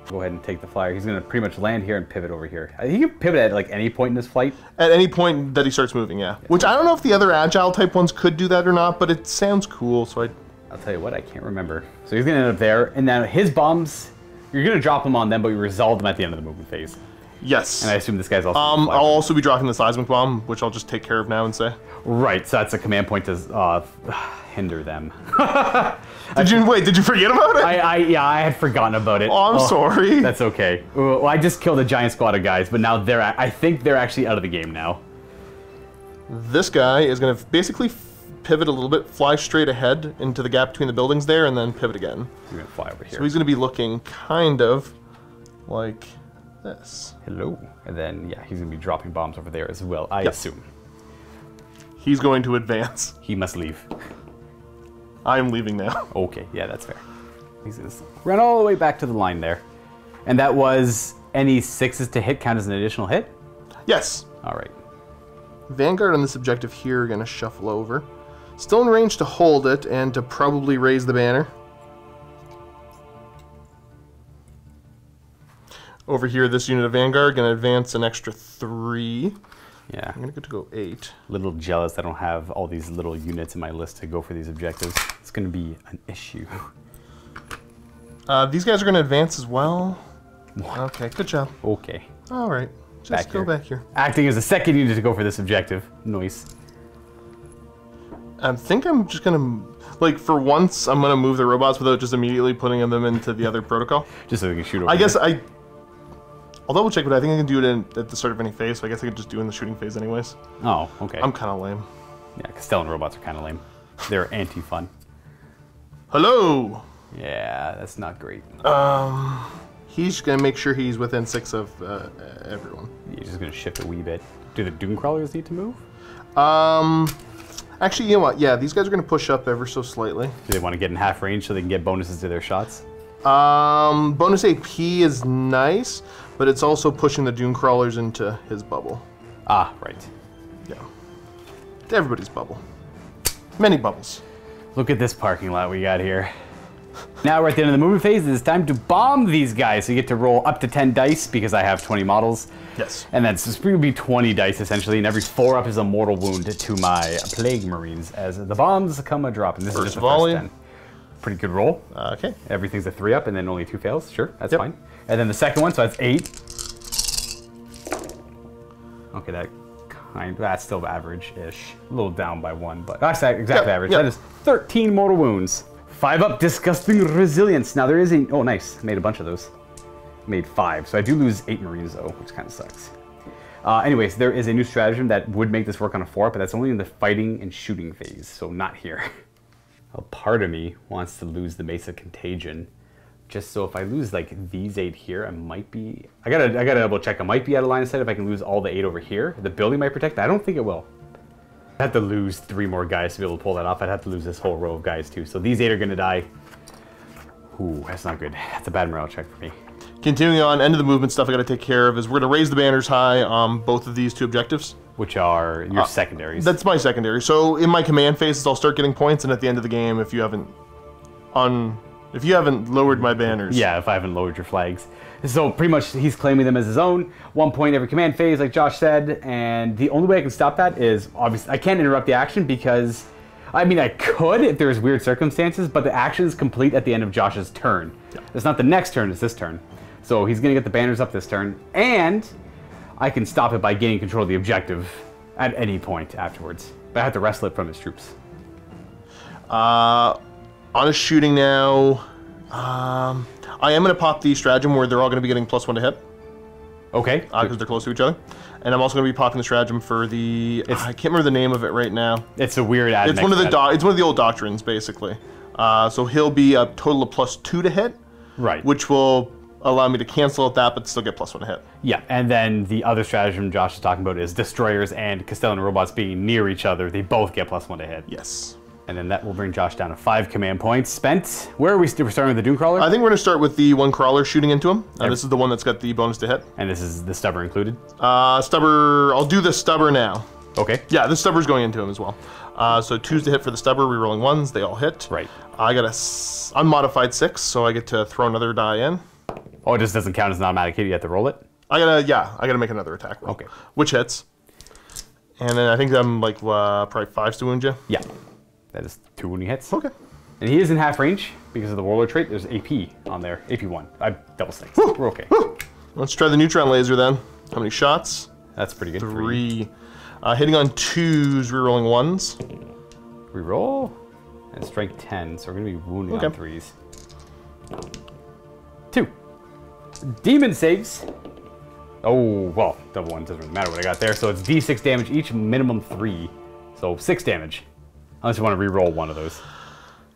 Go ahead and take the flyer. He's going to pretty much land here and pivot over here. He can pivot at like any point in his flight. At any point that he starts moving, yeah. Which I don't know if the other agile type ones could do that or not, but it sounds cool, so I'll tell you what, I can't remember. So he's going to end up there, and then his bombs, you're going to drop them on them, but you resolve them at the end of the movement phase. Yes. And I assume this guy's also I'll also be dropping the seismic bomb, which I'll just take care of now and say. Right, so that's a command point to hinder them. Did you forget about it? Yeah, I had forgotten about it. Oh, I'm sorry. That's okay. Well, I just killed a giant squad of guys, but now I think they're actually out of the game now. This guy is going to basically pivot a little bit, fly straight ahead into the gap between the buildings there, and then pivot again. He's going to fly over here. So he's going to be looking kind of like this. Hello. And then, yeah, he's going to be dropping bombs over there as well, I assume. He's going to advance. He must leave. I'm leaving now. Okay, yeah, that's fair. He's going to run all the way back to the line there. And that was any 6s to hit count as an additional hit? Yes. All right. Vanguard on this objective here are going to shuffle over. Still in range to hold it and to probably raise the banner. Over here, this unit of Vanguard going to advance an extra 3. Yeah. I'm going to go 8. A little jealous I don't have all these little units in my list to go for these objectives. It's going to be an issue. These guys are going to advance as well. Okay, good job. Okay. All right. Just go back here. Acting as a second unit to go for this objective. Nice. I think I'm just going to, like, for once, I'm going to move the robots without just immediately putting them into the other protocol. Just so they can shoot over I guess I'll double check, but I think I can do it at the start of any phase, so I guess I could just do it in the shooting phase anyways. Oh, okay. I'm kind of lame. Yeah, Kastelan robots are kind of lame. They're anti-fun. Hello! Yeah, that's not great. He's going to make sure he's within 6 of everyone. You're just going to shift a wee bit. Do the Doom Crawlers need to move? Actually, you know what? Yeah, these guys are going to push up ever so slightly. Do they want to get in half range so they can get bonuses to their shots? Bonus AP is nice, but it's also pushing the Doom Crawlers into his bubble. Ah, right. Yeah. Everybody's bubble. Many bubbles. Look at this parking lot we got here. Now we're at the end of the movement phase. It's time to bomb these guys. So you get to roll up to 10 dice because I have 20 models. Yes. And then it's going to be 20 dice essentially, and every 4 up is a mortal wound to my Plague Marines as the bombs come a drop. And this is just the first 10. Pretty good roll. Okay. Everything's a 3 up and then only 2 fails. Sure, that's fine. And then the second one, so that's 8. Okay, that's still average-ish. A little down by 1, but that's exactly average. That is 13 mortal wounds. 5 up, disgusting resilience. Now there is a, oh nice, made a bunch of those. Made 5, so I do lose 8 Marines though, which kind of sucks. Anyways, there is a new stratagem that would make this work on a 4, but that's only in the fighting and shooting phase, so not here. A part of me wants to lose the Mesa Contagion, just so if I lose like these 8 here, I might be... I gotta double check. I might be out of line of sight if I can lose all the 8 over here. The building might protect. I don't think it will. I'd have to lose 3 more guys to be able to pull that off. I'd have to lose this whole row of guys too. So these 8 are gonna die. Ooh, that's not good. That's a bad morale check for me. Continuing on, end of the movement stuff I got to take care of is we're going to raise the banners high on both of these 2 objectives. Which are your secondaries. That's my secondary. So in my command phases, I'll start getting points, and at the end of the game, if you haven't lowered my banners. Yeah, if I haven't lowered your flags. So pretty much he's claiming them as his own. 1 point every command phase, like Josh said, and the only way I can stop that is, obviously, I can't interrupt the action because, I mean, I could if there's weird circumstances, but the action is complete at the end of Josh's turn. Yeah. It's not the next turn, it's this turn. So he's going to get the banners up this turn, and I can stop it by gaining control of the objective at any point afterwards. But I have to wrestle it from his troops. On a shooting now, I am going to pop the stratagem where they're all going to be getting +1 to hit. Okay. Because they're close to each other. And I'm also going to be popping the stratagem for the... I can't remember the name of it right now. It's a weird Ad Mech. It's one of the old doctrines, basically. So he'll be a total of +2 to hit. Right. Which will allow me to cancel out that, but still get +1 to hit. Yeah, and then the other stratagem Josh is talking about is destroyers and Castellan robots being near each other. They both get +1 to hit. Yes. And then that will bring Josh down to 5 command points spent. Where are we? We're starting with the Doomcrawler? I think we're going to start with the 1 crawler shooting into him. This is the one that's got the bonus to hit. And this is the stubber included? Stubber, I'll do the stubber now. Okay. Yeah, the stubber's going into him as well. So 2s to hit for the stubber, rerolling 1s, they all hit. Right. I got a unmodified 6, so I get to throw another die in. Oh, it just doesn't count as an automatic hit, you have to roll it? I gotta make another attack roll. Okay. Which hits. And then I think I'm like, probably 5s to wound you. Yeah. That is 2 wounding hits. Okay. And he is in half range because of the Warlord trait. There's AP on there. AP1. I double snakes. We're okay. Let's try the neutron laser then. How many shots? That's pretty good. 3. Hitting on 2s, rerolling 1s. Reroll. And strength 10, so we're going to be wounding on 3s. 2. Demon saves. Oh, well, double 1 doesn't really matter what I got there. So it's D6 damage each, minimum 3. So 6 damage. Unless you want to re-roll one of those.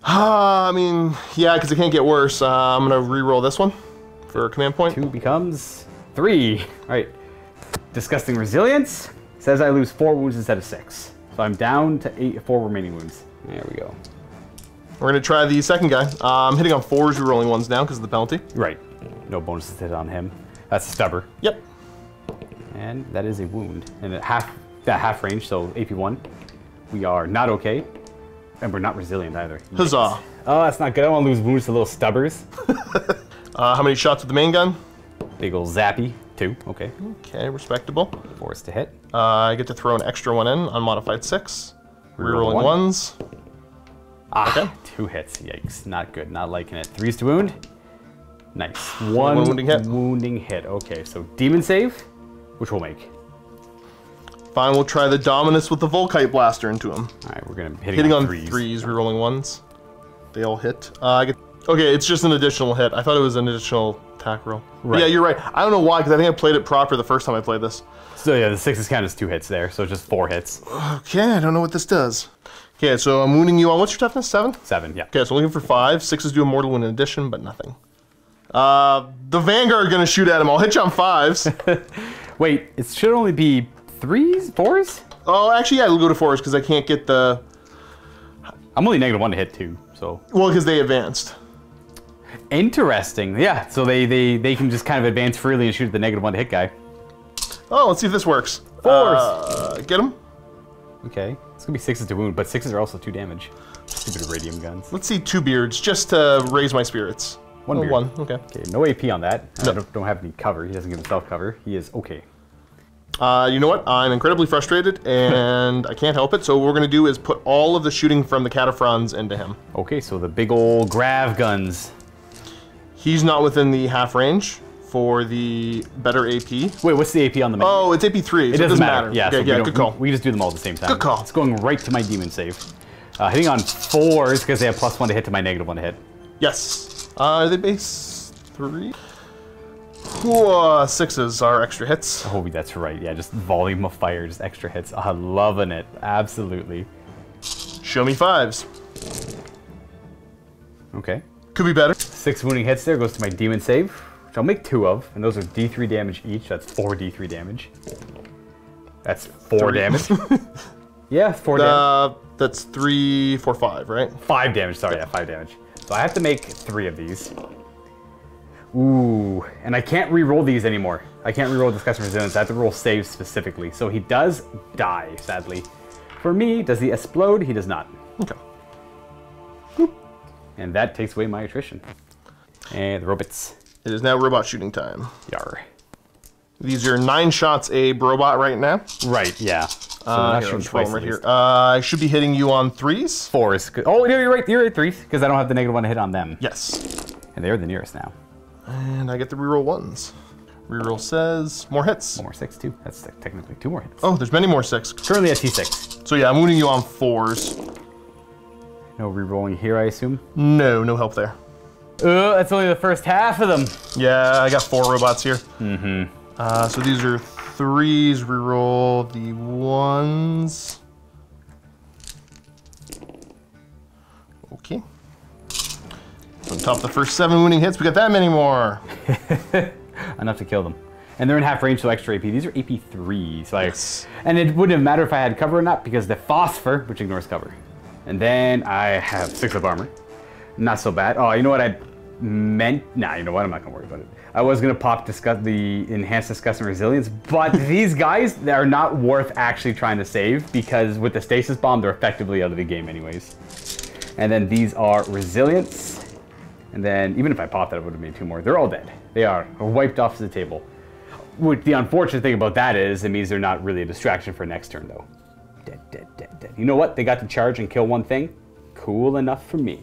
I mean, yeah, because it can't get worse. I'm going to re-roll this one for a command point. 2 becomes 3. All right. Disgusting Resilience says I lose 4 wounds instead of 6. So I'm down to 4 remaining wounds. There we go. We're going to try the second guy. I'm hitting on 4s, re-rolling 1s now because of the penalty. Right. No bonuses hit on him. That's a stubber. Yep. And that is a wound. And at half range, so AP1. We are not okay. And we're not resilient either. Huzzah. Oh, that's not good. I don't want to lose wounds to little stubbers. How many shots with the main gun? Big ol' zappy. 2. Okay. Okay, respectable. 4s to hit. I get to throw an extra 1 in, unmodified 6. Rerolling 1s. Okay. 2 hits. Yikes. Not good. Not liking it. 3s to wound. Nice. 1 wounding hit. Wounding hit. Okay, so demon save, which we'll make. Fine, we'll try the Dominus with the Volkite Blaster into him. Alright, we're gonna hitting on 3s, rerolling 1s. They all hit. Okay, it's just an additional hit. I thought it was an additional attack roll. Right. Yeah, you're right. I don't know why, because I think I played it proper the first time I played this. So yeah, the 6s count as 2 hits there, so just 4 hits. Okay, I don't know what this does. Okay, so I'm wounding you on, what's your toughness, 7? 7, yeah. Okay, so looking for 5. 6s do a mortal wound in addition, but nothing. The Vanguard gonna shoot at him. I'll hit you on 5s. Wait, it should only be 3s? 4s? Oh, actually, yeah, I'll go to 4s because I can't get the... I'm only -1 to hit too, so... Well, because they advanced. Interesting. Yeah, so they can just kind of advance freely and shoot at the -1 to hit guy. Oh, let's see if this works. 4s! Get him. Okay, it's gonna be 6s to wound, but 6s are also 2 damage. Stupid radium guns. Let's see 2 beards, just to raise my spirits. 1 beard. 1, okay. Okay, no AP on that. No. I don't have any cover. He doesn't give himself cover. He is okay. You know what? I'm incredibly frustrated, and I can't help it. So what we're going to do is put all of the shooting from the Kataphrons into him. Okay, so the big old grav guns. He's not within the half range for the better AP. Wait, what's the AP on the main? Oh, it's AP3, it so doesn't matter. Yeah, Okay, so yeah, good call. We just do them all at the same time. Good call. It's going right to my demon save. Hitting on 4s because they have +1 to hit to my -1 to hit. Yes. Are they base 3? Sixes are extra hits. Oh, that's right. Yeah, just volume of fire, just extra hits. I'm loving it. Absolutely. Show me fives. Okay. Could be better. 6 wounding hits there goes to my demon save, which I'll make 2 of, and those are D3 damage each. That's 4 D3 damage. That's 4 damage. Yeah, 4 damage. That's 3, 4, 5, right? 5 damage. Sorry, yeah, 5 damage. So I have to make 3 of these. Ooh, and I can't re-roll these anymore. I can't re-roll Disgusting Resilience. I have to roll saves specifically. So he does die, sadly. For me, does he explode? He does not. Okay. Boop. And that takes away my attrition. And the robots. It is now robot shooting time. Yar. These are 9 shots a robot right now. Right, yeah. So Here, shooting twice right here. I should be hitting you on 3s. 4s. Oh, no, you're right. You're right, 3s, because I don't have the -1 to hit on them. Yes. And they're the nearest now. And I get the reroll 1s. Reroll says more hits. More 6 too. That's technically 2 more hits. Oh, there's many more 6. Currently at T6. So yeah, I'm wounding you on 4s. No re-rolling here, I assume? No help there. That's only the first half of them. Yeah, I got 4 robots here. Mm-hmm. So these are 3s. Reroll the 1s. Okay. On top of the first 7 wounding hits, we got that many more. Enough to kill them. And they're in half range, so extra AP. These are AP 3. So Yes. And it wouldn't have mattered if I had cover or not, because the phosphor, which ignores cover. And then I have 6 of armor. Not so bad. Oh, you know what I meant? Nah, you know what? I'm not going to worry about it. I was going to pop the Enhanced Disgusting Resilience, but these guys are not worth actually trying to save, because with the Stasis Bomb, they're effectively out of the game anyways. And then these are Resilience. And then, even if I popped that, I would have made 2 more. They're all dead. They are wiped off the table. The unfortunate thing about that is, it means they're not really a distraction for next turn, though. Dead, dead, dead, dead. You know what? They got to charge and kill 1 thing. Cool enough for me.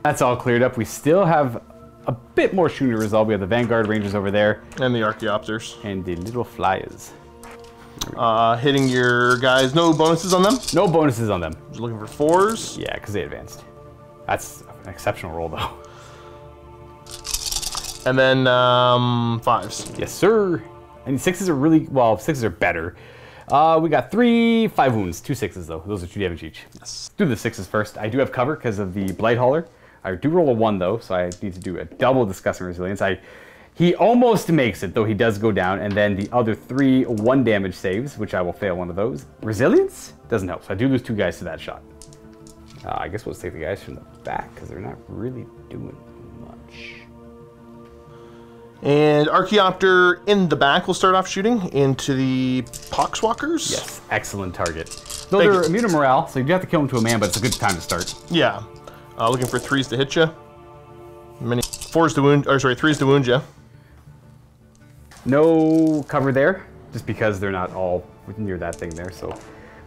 That's all cleared up. We still have a bit more shooting to resolve. We have the Vanguard Rangers over there. And the Archaeopters. And the little flyers. Hitting your guys. No bonuses on them? No bonuses on them. Just looking for 4s? Yeah, because they advanced. That's an exceptional roll, though. And then 5s. Yes, sir. And 6s are really, well, 6s are better. We got 5 wounds, 2 6s though. Those are 2 damage each. Yes. Do the 6s first. I do have cover because of the Blight Hauler. I do roll a 1 though, so I need to do a double Disgusting Resilience. He almost makes it, though he does go down. And then the other 3 1 damage saves, which I will fail 1 of those. Resilience doesn't help, so I do lose 2 guys to that shot. I guess we'll just take the guys from the back because they're not really doing much. And Archaeopter in the back will start off shooting into the POXWALKERs. Yes, excellent target. Though they're immune to morale, so you do have to kill them to a man, but it's a good time to start. Yeah. Looking for 3s to hit you. 4s to wound, or sorry, 3s to wound you. No cover there, just because they're not all near that thing there, so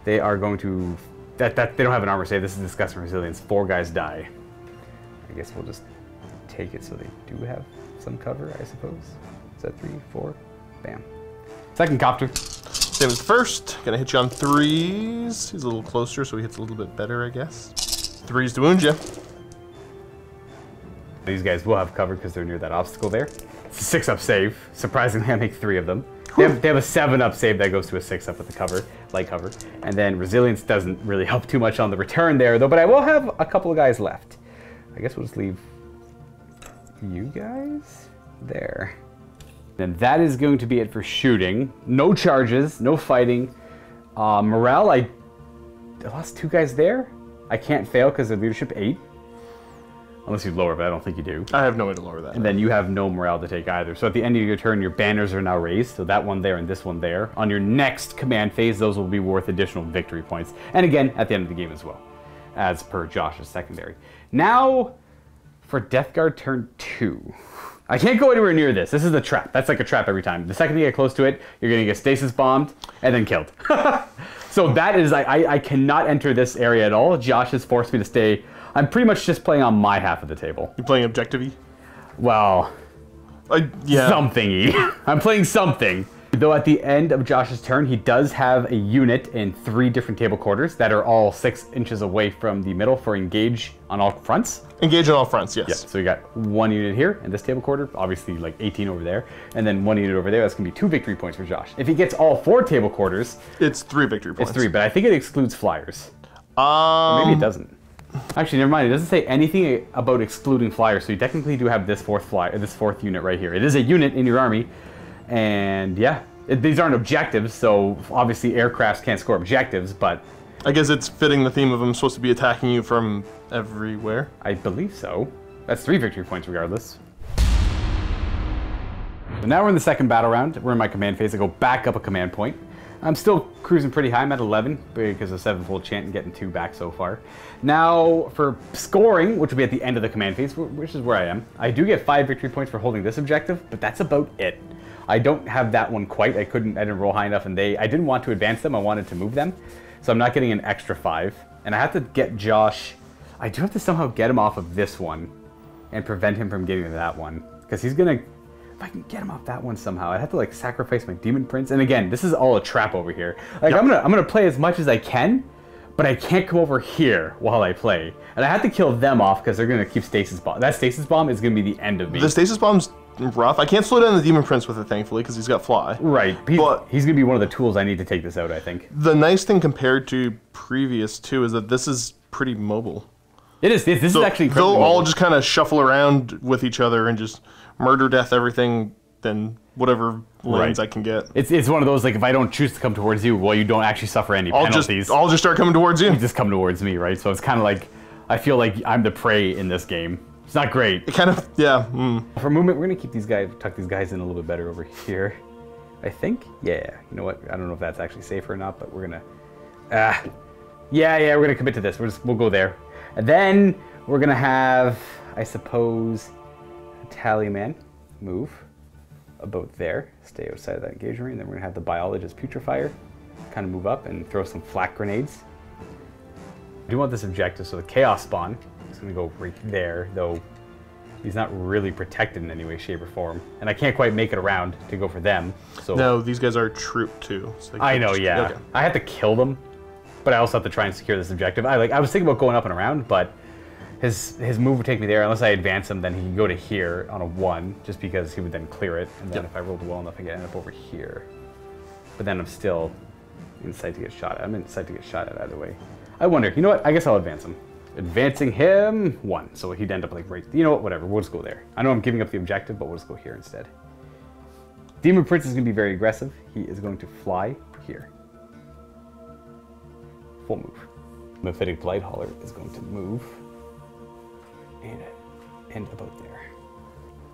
they are going to, they don't have an armor save. This is Disgusting Resilience. 4 guys die. I guess we'll just take it so they do have some cover, I suppose. Is that 3, 4? Bam. Second copter. Same as the first. Gonna hit you on 3s. He's a little closer, so he hits a little bit better, I guess. 3s to wound you. These guys will have cover because they're near that obstacle there. It's a 6-up save. Surprisingly, I make 3 of them. They have a 7-up save that goes to a 6-up with the cover, light cover. And then Resilience doesn't really help too much on the return there, though, but I will have a couple of guys left. I guess we'll just leave you guys there. And that is going to be it for shooting. No charges, no fighting. Morale, I lost 2 guys there. I can't fail because of leadership 8. Unless you lower, but I don't think you do. I have no way to lower that. And then you have no morale to take either. So at the end of your turn, your banners are now raised. So that one there and this one there. On your next command phase, those will be worth additional victory points. And again, at the end of the game as well, as per Josh's secondary. Now, for Death Guard turn 2. I can't go anywhere near this. This is a trap. That's like a trap every time. The second you get close to it, you're going to get stasis bombed and then killed. So that is, I cannot enter this area at all. Josh has forced me to stay. I'm pretty much just playing on my half of the table. You're playing objective-y? Well, yeah. something-y. I'm playing something. Though at the end of Josh's turn, he does have a unit in 3 different table quarters that are all 6 inches away from the middle for engage on all fronts. Engage on all fronts, yes. Yeah, so you got 1 unit here in this table quarter, obviously like 18 over there, and then 1 unit over there. That's gonna be 2 victory points for Josh. If he gets all 4 table quarters, it's 3 victory points. It's 3, but I think it excludes flyers. Or maybe it doesn't. Actually, never mind. It doesn't say anything about excluding flyers, so you technically do have this 4th unit right here. It is a unit in your army, and yeah, these aren't objectives, so obviously aircrafts can't score objectives, but I guess it's fitting the theme of them supposed to be attacking you from everywhere. I believe so. That's 3 victory points regardless. So now we're in the second battle round. We're in my command phase. I go back up a command point. I'm still cruising pretty high. I'm at 11 because of 7-fold chant and getting 2 back so far. Now for scoring, which will be at the end of the command phase, which is where I am, I do get 5 victory points for holding this objective, but that's about it. I don't have that one quite. I didn't roll high enough, and I didn't want to advance them. I wanted to move them, so I'm not getting an extra 5. And I have to get Josh. I do have to somehow get him off of this one and prevent him from getting to that one, because he's gonna. If I can get him off that one somehow, I'd have to like sacrifice my demon prince. And again, this is all a trap over here. Like yep. I'm gonna play as much as I can, but I can't come over here while I play. And I have to kill them off because they're gonna keep stasis bomb. That stasis bomb is gonna be the end of me. The stasis bomb's rough. I can't slow down the demon prince with it, thankfully, because he's got fly. Right, but he's gonna be one of the tools I need to take this out, I think. The nice thing compared to previous too is that this is pretty mobile. It is. This is actually. They'll all just kind of shuffle around with each other and just murder, death, everything. Then whatever lanes I can get. It's one of those, like, if I don't choose to come towards you, well, you don't actually suffer any penalties. I'll just start coming towards you. You just come towards me, right? So it's kind of like, I feel like I'm the prey in this game. It's not great. It kind of, yeah. For movement, we're gonna keep these guys, tuck these guys in a little bit better over here. I think, yeah. You know what? I don't know if that's actually safe or not, but we're gonna, we're gonna commit to this. We'll go there. And then we're gonna have, I suppose, a tally man move about there, stay outside of that engagement ring, and then we're gonna have the biologist putrefier kind of move up and throw some flak grenades. I do want this objective, so the chaos spawn is gonna go right there, though he's not really protected in any way, shape, or form, and I can't quite make it around to go for them. So no, these guys are troop too. So I know, yeah. Okay. I have to kill them, but I also have to try and secure this objective. I was thinking about going up and around, but his move would take me there. Unless I advance him, then he can go to here on a 1, just because he would then clear it. And then if I rolled well enough, I could end up over here. But then I'm still in sight to get shot at. I'm in sight to get shot at either way. I wonder, you know what? I guess I'll advance him. Advancing him, 1. So he'd end up like right, you know what, whatever, we'll just go there. I know I'm giving up the objective, but we'll just go here instead. Demon Prince is gonna be very aggressive. He is going to fly here. Full move. MYPHITIC Blight Hauler is going to move and end about there.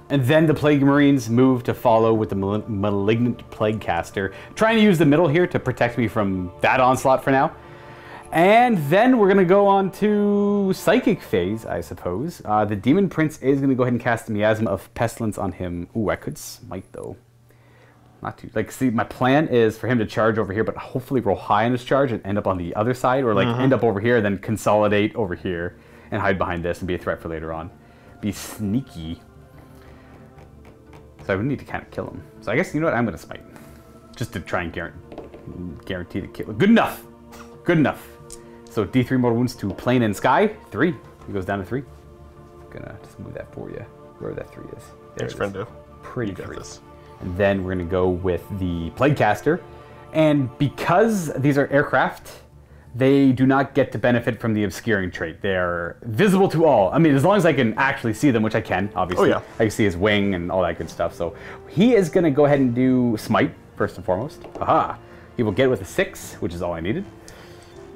And then the Plague Marines move to follow with the Malignant Plague Caster, trying to use the middle here to protect me from that onslaught for now. And then we're gonna go on to Psychic phase, I suppose. The Demon Prince is gonna go ahead and cast the Miasma of Pestilence on him. Ooh, I could smite though. Not too, like, see, my plan is for him to charge over here, but hopefully roll high on his charge and end up on the other side, or like end up over here, then consolidate over here and hide behind this and be a threat for later on. Be sneaky. So I would need to kind of kill him. So I guess, you know what, I'm gonna smite. Just to try and guarantee the kill. Good enough. Good enough. So D3 mortal wounds to plane and sky. 3. He goes down to 3. Gonna just move that for you. Where that 3 is. Thanks, friendo. Pretty free. And then we're gonna go with the Plague Caster. And because these are aircraft, they do not get to benefit from the obscuring trait. They are visible to all. I mean, as long as I can actually see them, which I can, obviously. Oh, yeah. I can see his wing and all that good stuff. So he is gonna go ahead and do Smite, first and foremost. Aha! He will get it with a 6, which is all I needed.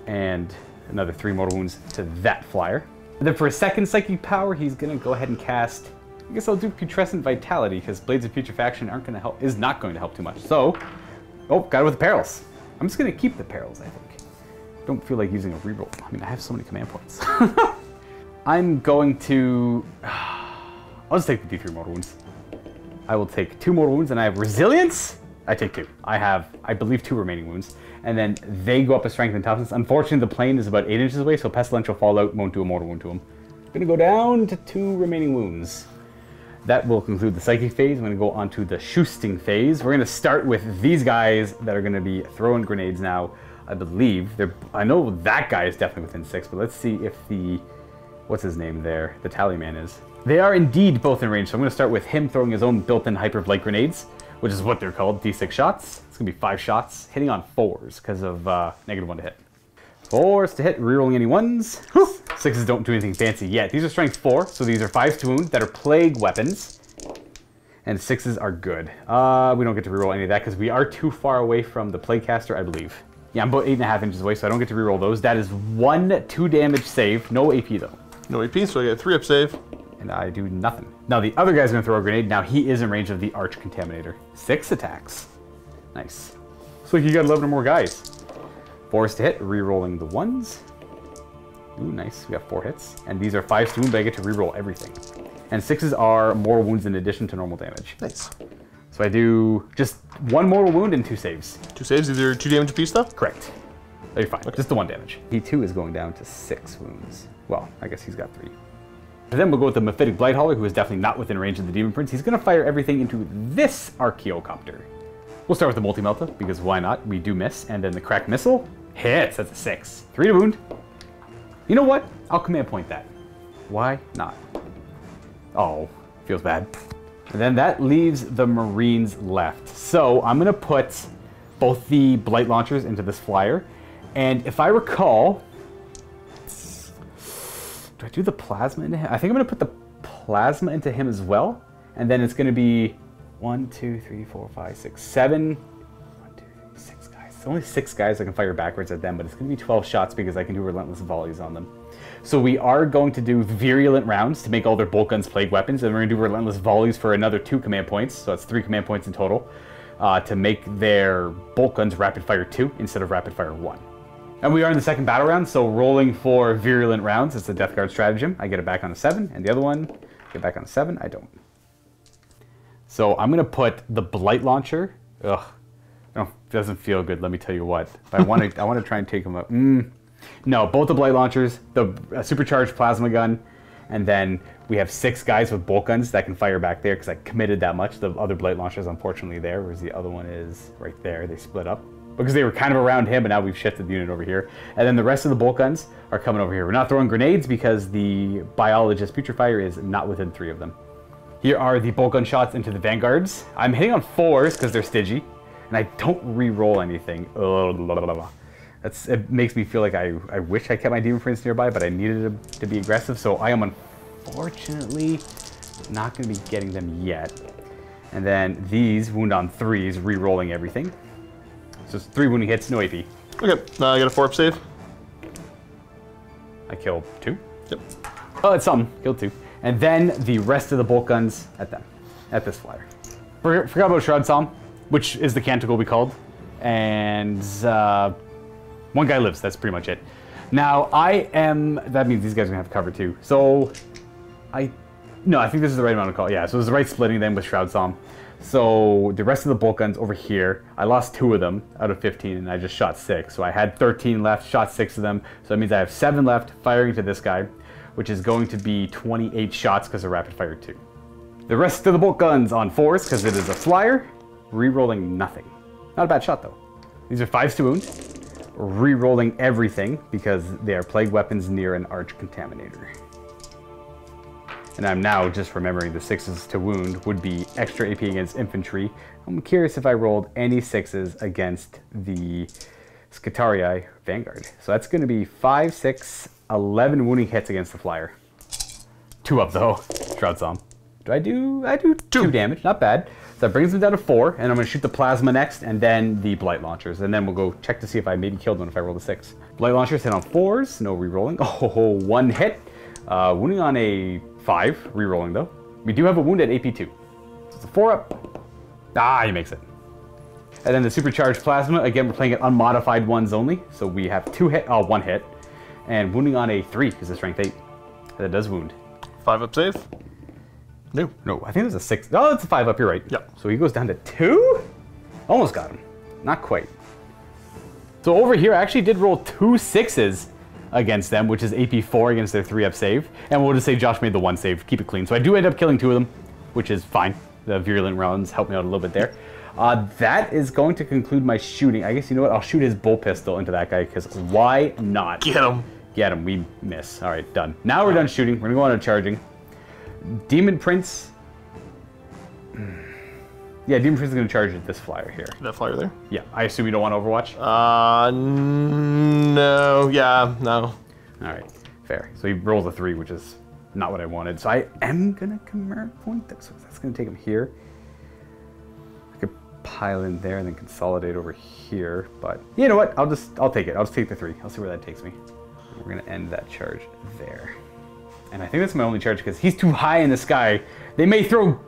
And another 3 mortal wounds to that flyer. And then for a second psychic power, he's gonna go ahead and cast, I guess I'll do Putrescent Vitality, because Blades of Putrefaction is not going to help too much. So, oh, got it with the Perils. I'm just gonna keep the Perils, I think. Don't feel like using a reroll. I mean, I have so many command points. I'm going to, I'll just take the D3 mortal wounds. I will take 2 mortal wounds, and I have Resilience. I take 2. I have, I believe, 2 remaining wounds. And then they go up a strength and toughness. Unfortunately, the plane is about 8 inches away, so Pestilential Fallout won't do a mortal wound to him. I'm gonna go down to 2 remaining wounds. That will conclude the psychic phase. I'm going to go on to the shoosting phase. We're going to start with these guys that are going to be throwing grenades now. I believe I know that guy is definitely within 6, but let's see if the, what's his name there, the tallyman is. They are indeed both in range, so I'm going to start with him throwing his own built-in hyper-light grenades, which is what they're called, D6 shots. It's going to be 5 shots, hitting on 4s because of -1 to hit. 4s to hit, rerolling any 1s. 6s don't do anything fancy yet. These are strength 4, so these are 5s to wound that are plague weapons. And 6s are good. We don't get to reroll any of that because we are too far away from the plague caster, I believe. Yeah, I'm about 8.5 inches away, so I don't get to reroll those. That is 1 2 damage save, no AP though. No AP, so I get a 3-up save. And I do nothing. Now the other guy's gonna throw a grenade. Now he is in range of the ARCHAEOPTER. 6 attacks. Nice. So you got 11 or more guys. 4s to hit, re-rolling the 1s. Ooh, nice. We got 4 hits. And these are 5s to wound, but I get to re-roll everything. And 6s are more wounds in addition to normal damage. Nice. So I do just 1 mortal wound and 2 saves. 2 saves, either 2 damage apiece though? Correct. Oh, you're fine. Okay. Just the 1 damage. He too is going down to 6 wounds. Well, I guess he's got 3. And then we'll go with the MYPHITIC Blight Hauler, who is definitely not within range of the Demon Prince. He's going to fire everything into this ARCHAEOPTER. We'll start with the Multi-Melta, because why not? We do miss. And then the Crack Missile hits. That's a 6. 3 to wound. You know what? I'll command point that. Why not? Oh, feels bad. And then that leaves the Marines left. So I'm going to put both the Blight Launchers into this flyer. And if I recall... Do I do the plasma into him? I think I'm going to put the plasma into him as well. And then it's going to be 1, 2, 3, 4, 5, 6, 7. 1, 2, 3, 6 guys. It's only 6 guys I can fire backwards at them, but it's going to be 12 shots because I can do relentless volleys on them. So we are going to do virulent rounds to make all their bolt guns plague weapons, and we're going to do relentless volleys for another 2 command points. So that's 3 command points in total to make their bolt guns rapid fire 2 instead of rapid fire 1. And we are in the second battle round, so rolling for virulent rounds. It's the Death Guard stratagem. I get it back on a 7, and the other one, get back on a 7. I don't. So I'm going to put the Blight Launcher. Ugh, it doesn't feel good, let me tell you what. If I want to try and take them up. No, both the Blight Launchers, the supercharged plasma gun, and then we have 6 guys with bolt guns that can fire back there because I committed that much. The other Blight Launcher's unfortunately there, whereas the other one is right there. They split up. Because they were kind of around him, but now we've shifted the unit over here. And then the rest of the bolt guns are coming over here. We're not throwing grenades because the Biologist Putrefier is not within 3 of them. Here are the bolt gun shots into the Vanguards. I'm hitting on 4s because they're Stygi, and I don't re-roll anything. It makes me feel like I wish I kept my Demon Prince nearby, but I needed to be aggressive, so I am unfortunately not going to be getting them yet. And then these wound on 3s, re-rolling everything. So it's 3 wounding hits, no AP. Okay, I got a 4-up save. I killed 2. Yep. Oh, it's something. Killed 2. And then the rest of the bolt guns at them, at this flyer. Forgot about Shroud Psalm, which is the canticle we called. And 1 guy lives, that's pretty much it. Now, that means these guys are gonna have cover too. So, no, I think this is the right amount of call. Yeah, so it was the right splitting them with Shroud Psalm. So the rest of the bolt guns over here, I lost 2 of them out of 15 and I just shot 6. So I had 13 left, shot 6 of them. So that means I have 7 left firing to this guy, which is going to be 28 shots because of rapid fire 2. The rest of the bolt guns on 4s because it is a flyer, re-rolling nothing. Not a bad shot though. These are 5s to wound, re-rolling everything because they are plague weapons near an ARCHAEOPTER. And I'm now just remembering the 6s to wound would be extra AP against infantry. I'm curious if I rolled any 6s against the Scutarii Vanguard. So that's going to be 5, 6, 11 wounding hits against the flyer. 2 up though, Shroud Psalm. I do 2 damage, not bad. So that brings them down to 4, and I'm going to shoot the plasma next, and then the Blight Launchers. And then we'll go check to see if I maybe killed one if I rolled a 6. Blight Launchers hit on 4s, no re-rolling. Oh, 1 hit. Wounding on a 5, re-rolling though. We do have a wound at AP 2. So it's a 4-up. He makes it. And then the supercharged plasma, again, we're playing it unmodified 1s only. So we have 1 hit. And wounding on a 3 because it's strength 8. That does wound. 5-up save? No. No, I think there's a 6. Oh, it's a 5-up, you're right. Yep. So he goes down to 2? Almost got him. Not quite. So over here, I actually did roll 2 6s against them, which is AP 4 against their 3-up save. And we'll just say Josh made the 1 save. Keep it clean. So I do end up killing 2 of them. which is fine. The virulent rounds help me out a little bit there. That is going to conclude my shooting. I guess, you know what? I'll shoot his bull pistol into that guy, because why not? Get him. Get him. We miss. All right, done. Now we're done shooting. We're going to go on to charging. Demon Prince. Yeah, Demon Prince is going to charge at this flyer here. That flyer there? Yeah. I assume you don't want Overwatch? No. Yeah, no. All right. Fair. So he rolls a 3, which is not what I wanted. So I am going to convert point. That's going to take him here. I could pile in there and then consolidate over here. But you know what? I'll take it. I'll just take the 3. I'll see where that takes me. We're going to end that charge there. And I think that's my only charge because he's too high in the sky. They may throw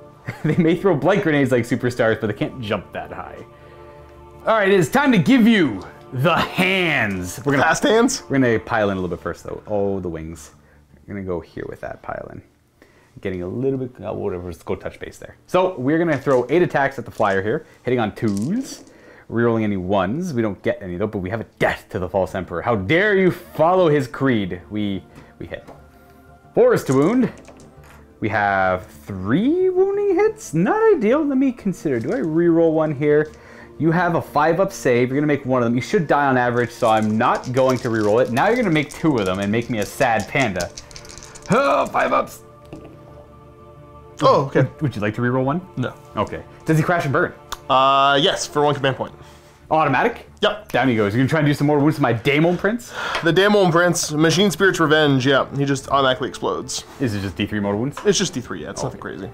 blight grenades like superstars, but they can't jump that high. All right, it's time to give you the hands. We're gonna fast hands. We're gonna pile in a little bit first, though. Oh, the wings. We're gonna go here with that pile in. Getting a little bit, whatever. Let's go touch base there. So we're gonna throw 8 attacks at the flyer here, hitting on 2s, rerolling any 1s. We don't get any though, but we have a death to the false emperor. How dare you follow his creed? We hit. 4 is to wound. We have 3 wounding hits. Not ideal. Let me consider. Do I reroll 1 here? You have a 5-up save. You're going to make 1 of them. You should die on average, so I'm not going to reroll it. Now you're going to make 2 of them and make me a sad panda. Oh, 5-ups. Oh, okay. Would you like to reroll 1? No. Okay. Does he crash and burn? Yes, for 1 command point. Automatic? Yep. Down he goes. You're going to try and do some more wounds to my Daemon Prince? The Daemon Prince, Machine Spirit's Revenge, yeah. He just automatically explodes. Is it just D3 mortal wounds? It's just D3, yeah. It's nothing crazy.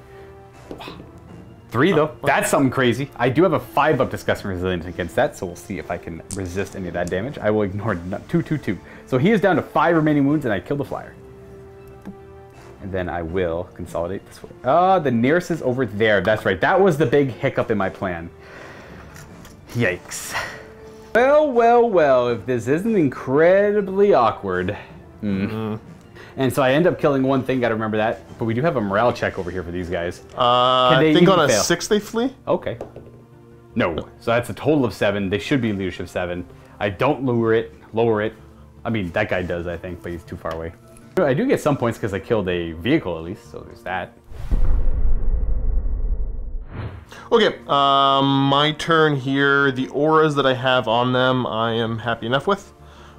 3 though. That's something crazy. I do have a 5-up Disgusting Resilience against that, so we'll see if I can resist any of that damage. I will ignore 2, 2, 2. So he is down to 5 remaining wounds, and I kill the flyer. And then I will consolidate this way. The nearest is over there. That's right. That was the big hiccup in my plan. Yikes. Well, well, well, if this isn't incredibly awkward. And so I end up killing 1 thing, gotta remember that. But we do have a morale check over here for these guys. I think on a 6 they flee? Okay. No. So that's a total of 7. They should be leadership 7. I don't lower it. I mean, that guy does, I think, but he's too far away. I do get some points because I killed a vehicle at least, so there's that. Okay, my turn here. The auras that I have on them, I am happy enough with.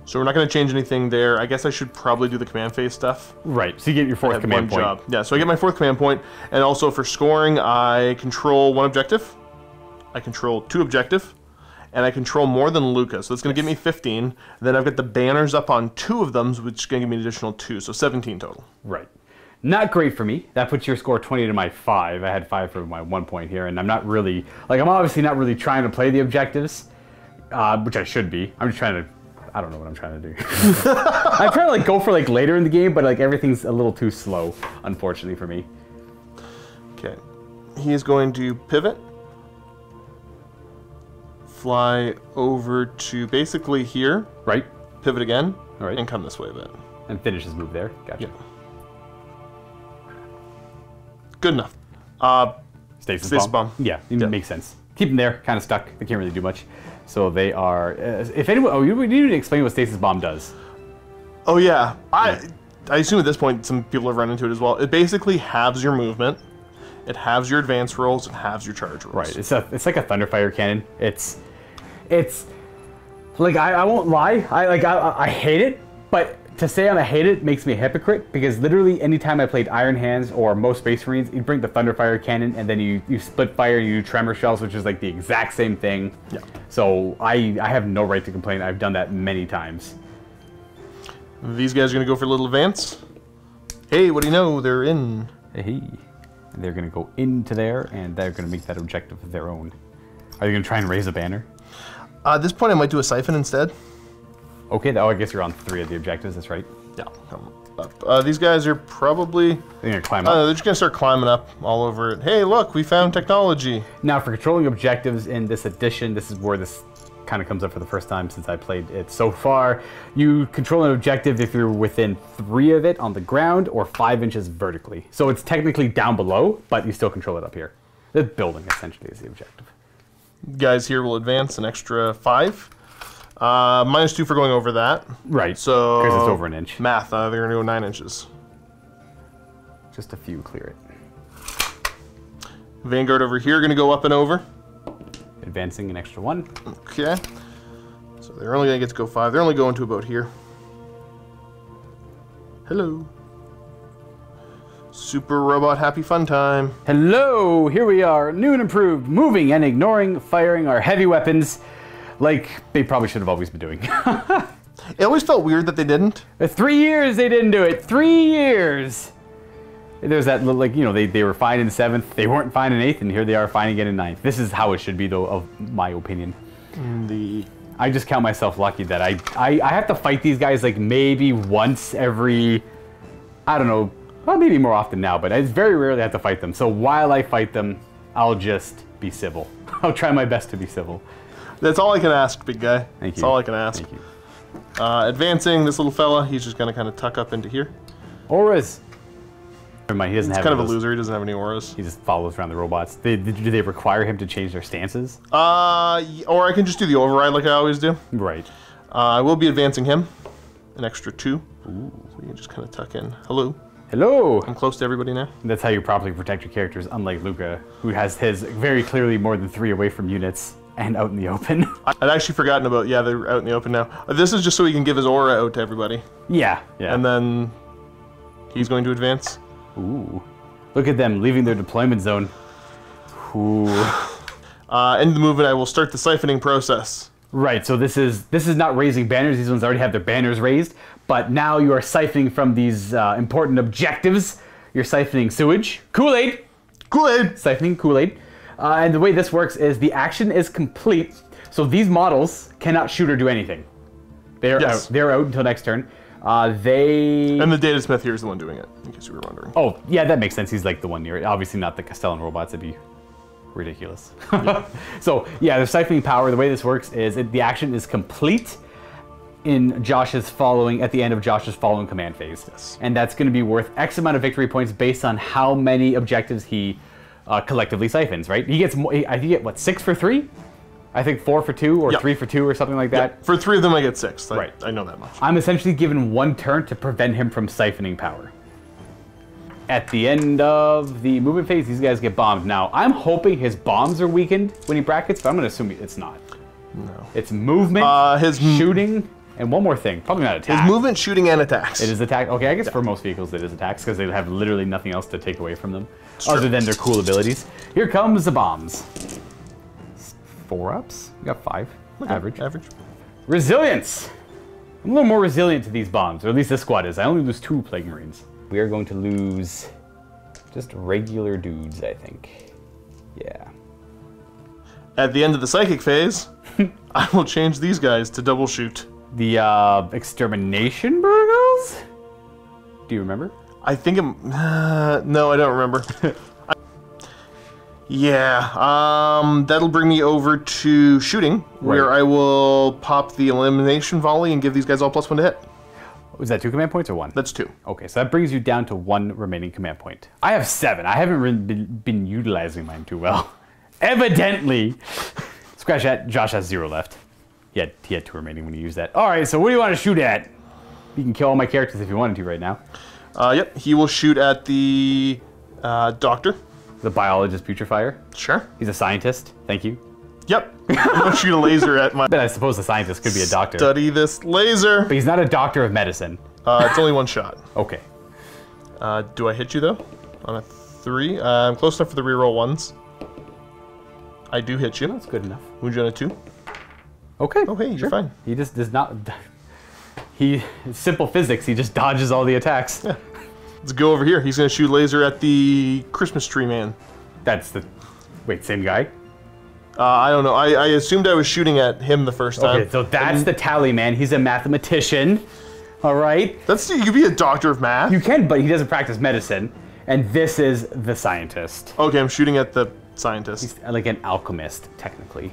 So we're not going to change anything there. I guess I should probably do the command phase stuff. Right, so you get your 4th command point. Job. Yeah, so I get my 4th command point, and also for scoring, I control 1 objective, I control 2 objective, and I control more than Luka, so that's going to give me 15. Then I've got the banners up on 2 of them, which is going to give me an additional 2, so 17 total. Right. Not great for me. That puts your score 20 to my 5. I had 5 for my 1 point here, and I'm not really, like, I'm obviously not really trying to play the objectives, which I should be. I'm just trying to, I don't know what I'm trying to do. I'm trying to, like, go for, like, later in the game, but, like, everything's a little too slow, unfortunately for me. Okay. He is going to pivot, fly over to basically here. Right. Pivot again. All right. And come this way a bit. And finish his move there. Gotcha. Yeah. Good enough. Stasis bomb. Yeah, it makes sense. Keep them there, kind of stuck. They can't really do much. So they are. If anyone, you need to explain what stasis bomb does. Oh yeah, I assume at this point some people have run into it as well. It basically halves your movement, it halves your advance rolls, it halves your charge rolls. Right. It's like a thunderfire cannon. It's like I won't lie. I hate it, but to say I hate it makes me a hypocrite, because literally anytime I played Iron Hands or most Space Marines, you bring the Thunderfire Cannon and then you split fire and you do Tremor Shells, which is like the exact same thing. Yeah. So I have no right to complain. I've done that many times. These guys are going to go for a little advance. Hey, what do you know? They're in. Hey. And they're going to go into there, and they're going to make that objective of their own. Are you going to try and raise a banner? At this point, I might do a Siphon instead. Okay, I guess you're on 3 of the objectives, that's right. Yeah, come up. These guys are probably... They're going to climb up. They're just going to start climbing up all over it. Hey, look, we found technology. Now, for controlling objectives in this edition, this is where this kind of comes up for the first time since I played it so far. You control an objective if you're within 3 of it on the ground or 5 inches vertically. So it's technically down below, but you still control it up here. The building, essentially, is the objective. Guys here will advance an extra 5. -2 for going over that. Right, so because it's over an inch. Math, they're going to go 9 inches. Just a few, clear it. Vanguard over here going to go up and over. Advancing an extra 1. Okay. So they're only going to get to go 5. They're only going to about here. Hello. Super Robot Happy Fun Time. Hello, here we are, new and improved, moving and ignoring, firing our heavy weapons like they probably should have always been doing. It always felt weird that they didn't. 3 years they didn't do it, 3 years. There's that, like, you know, they were fine in 7th, they weren't fine in 8th, and here they are fine again in 9th. This is how it should be, though, of my opinion. I just count myself lucky that I have to fight these guys like maybe once every, I don't know, well, maybe more often now, but it's very rarely I have to fight them. So while I fight them, I'll just be civil. I'll try my best to be civil. That's all I can ask, big guy. Thank you. That's all I can ask. Thank you. Advancing this little fella, he's just going to kind of tuck up into here. Auras. Never mind, he doesn't He's have kind of a those. loser, he doesn't have any auras. He just follows around the robots. Do they require him to change their stances? Or I can just do the override like I always do. Right. I will be advancing him. An extra 2. Ooh. So you can just kind of tuck in. Hello. Hello. I'm close to everybody now. That's how you properly protect your characters, unlike Luka, who has his very clearly more than 3 away from units and out in the open. I'd actually forgotten about, yeah, they're out in the open now. This is just so he can give his aura out to everybody. Yeah, yeah. And then he's going to advance. Ooh. Look at them leaving their deployment zone. Ooh. End the movement, I will start the siphoning process. Right, so this is not raising banners. These ones already have their banners raised, but now you are siphoning from these important objectives. You're siphoning sewage, Kool-Aid, siphoning Kool-Aid, and the way this works is the action is complete. So these models cannot shoot or do anything. They're out. They're out until next turn. And the data smith here is the one doing it, in case you were wondering. Oh, yeah, that makes sense. He's like the one near it. Obviously not the KASTELAN robots. That'd be ridiculous. Yeah. So, yeah, the siphoning power, the way this works is the action is complete at the end of Josh's following command phase. Yes. And that's going to be worth X amount of victory points based on how many objectives he collectively siphons, right? He gets, I think, you get, what, 6 for 3? I think 4 for 2 or 3 for 2 or something like that. For 3 of them, I get 6. Right. I know that much. I'm essentially given 1 turn to prevent him from siphoning power. At the end of the movement phase, these guys get bombed. Now, I'm hoping his bombs are weakened when he brackets, but I'm going to assume it's not. No. It's movement, shooting, and one more thing. Probably not attack. His movement, shooting, and attacks. It is attack. Okay, I guess for most vehicles it is attacks because they have literally nothing else to take away from them other than their cool abilities. Here comes the bombs. 4 ups? We got 5. Okay. Average. Resilience. I'm a little more resilient to these bombs, or at least this squad is. I only lose 2 Plague Marines. We are going to lose just regular dudes, I think. Yeah. At the end of the psychic phase, I will change these guys to double shoot. The extermination burgers? Do you remember? I think no, I don't remember. That'll bring me over to shooting, where I will pop the elimination volley and give these guys all +1 to hit. Was that 2 command points or 1? That's 2. Okay, so that brings you down to 1 remaining command point. I have 7. I haven't really been utilizing mine too well. Evidently. Scratch that. Josh has 0 left. He had 2 remaining when he used that. All right, so what do you want to shoot at? You can kill all my characters if you wanted to right now. Yep, he will shoot at the doctor. The biologist putrefier. Sure. He's a scientist. Thank you. Yep. I'm going to shoot a laser at my... But I suppose the scientist could be a doctor. Study this laser. But he's not a doctor of medicine. It's only 1 shot. Okay. Do I hit you, though? On a 3? I'm close enough for the reroll 1s. I do hit you. That's good enough. Wound you on a 2? Okay. Okay, you're fine. He just does not... It's simple physics. He just dodges all the attacks. Yeah. Let's go over here. He's going to shoot laser at the Christmas tree man. That's the... Wait, same guy? I don't know. I assumed I was shooting at him the first time. Okay, so that's the tally man. He's a mathematician. All right? You could be a doctor of math. You can, but he doesn't practice medicine. And this is the scientist. Okay, I'm shooting at the scientist. He's like an alchemist, technically.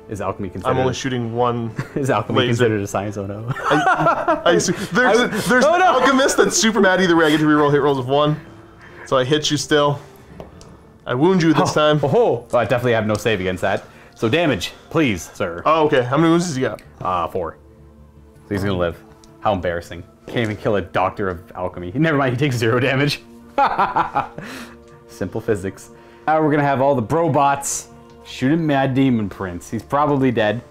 Is alchemy considered... I'm only shooting 1 Is alchemy laser. considered a science? Oh no. I assume, there's an alchemist that's super mad either way. I get to reroll hit rolls of 1. So I hit you still. I wound you this time. Oh, I definitely have no save against that. So damage, please, sir. Oh, okay. How many wounds does he got? 4. So he's gonna live. How embarrassing. Can't even kill a doctor of alchemy. Never mind, he takes 0 damage. Simple physics. Now we're gonna have all the brobots shooting Mad Demon Prince. He's probably dead.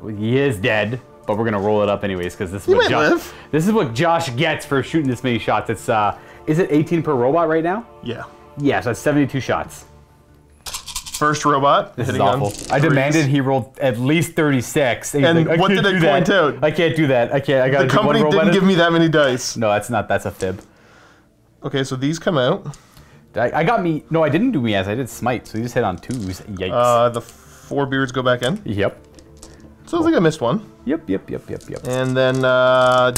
Well, he is dead, but we're gonna roll it up anyways because this is what Josh gets for shooting this many shots. It's is it 18 per robot right now? Yeah. Yeah, so that's 72 shots. First robot. This is awful. I demanded he rolled at least 36. And like, what did it point out? I can't do that. I can't. I gotta the company didn't give me that many dice. No, that's not. That's a fib. Okay, so these come out. I got me. No, I didn't do me as I did smite. So you just hit on 2s. Yikes. The 4 beards go back in. Yep. So I think I missed one. Yep. And then, do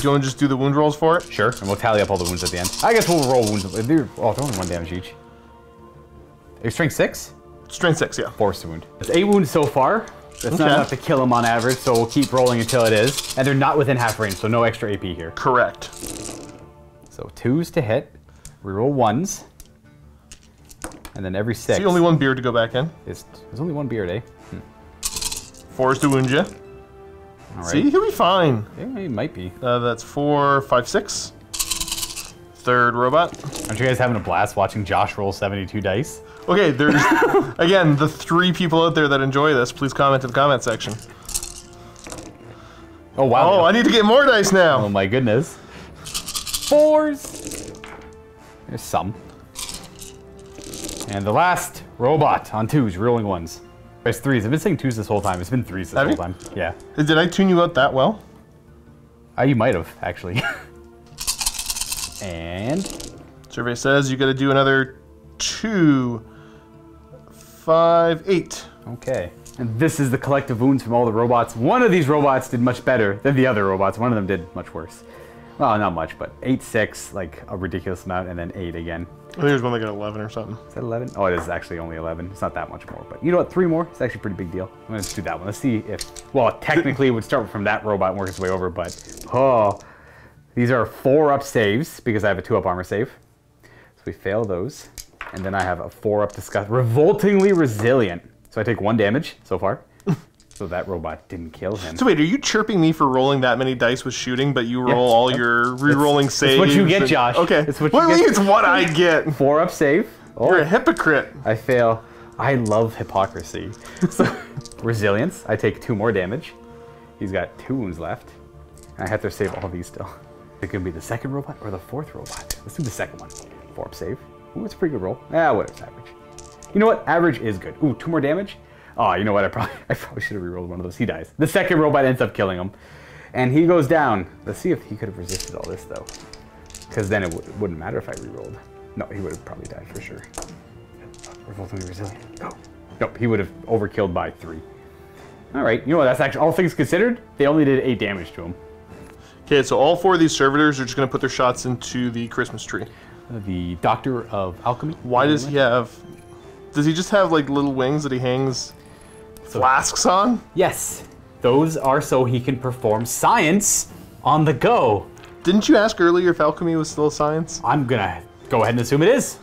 you want to just do the wound rolls for it? Sure. And we'll tally up all the wounds at the end. I guess we'll roll wounds. They're only 1 damage each. Are you strength 6? Strength 6, yeah. Force wound. It's 8 wounds so far. That's not enough to kill him on average, so we'll keep rolling until it is. And they're not within half range, so no extra AP here. Correct. So 2s to hit. Reroll 1s. And then every 6. See, only 1 beard to go back in. There's only 1 beard, eh? 4s to wound you. All right. See, he'll be fine. Yeah, he might be. That's 4, 5, 6. Third robot. Aren't you guys having a blast watching Josh roll 72 dice? Okay, there's, again, the 3 people out there that enjoy this, please comment in the comment section. Oh, wow. Oh, I need to get more dice now. Oh, my goodness. 4s. There's some. And the last robot on 2s, rolling 1s. There's 3s. I've been saying 2s this whole time. It's been 3s this whole time. Yeah. Did I tune you out that well? You might have, actually. And... Survey says you got to do another 2, 5, 8. Okay. And this is the collective wounds from all the robots. One of these robots did much better than the other robots. One of them did much worse. Well, not much, but 8, 6, like a ridiculous amount, and then 8 again. I think there's one that got 11 or something. Is that 11? Oh, it is actually only 11. It's not that much more, but you know what? 3 more. It's actually a pretty big deal. I'm gonna do that one. Let's see if, well, technically it would start from that robot and work its way over, but oh, these are 4-up saves because I have a 2-up armor save. So we fail those, and then I have a 4-up disgust, revoltingly resilient. So I take 1 damage so far. So that robot didn't kill him. So wait, are you chirping me for rolling that many dice with shooting, but you roll all your re-rolling saves? It's what you get, Josh. Okay. It's what you get. It's what I get. 4-up save. Oh, you're a hypocrite. I fail. I love hypocrisy. So, resilience. I take 2 more damage. He's got 2 wounds left. And I have to save all these still. It could be the 2nd robot or the 4th robot. Let's do the 2nd one. 4-up save. Ooh, it's a pretty good roll. Whatever, it's average. You know what? Average is good. Ooh, 2 more damage. Oh, you know what? I probably should have rerolled one of those. He dies. The 2nd robot ends up killing him. And he goes down. Let's see if he could have resisted all this, though. Because then it wouldn't matter if I rerolled. No, he would have probably died for sure. Revoltingly resilient. Go. Nope, he would have overkilled by 3. All right. You know what? That's actually, all things considered, they only did 8 damage to him. Okay, so all 4 of these servitors are just going to put their shots into the Christmas tree. The Doctor of Alchemy. Why does he have... Does he just have, like, little wings that he hangs... flasks on? Yes. Those are so he can perform science on the go. Didn't you ask earlier if alchemy was still a science? I'm gonna go ahead and assume it is.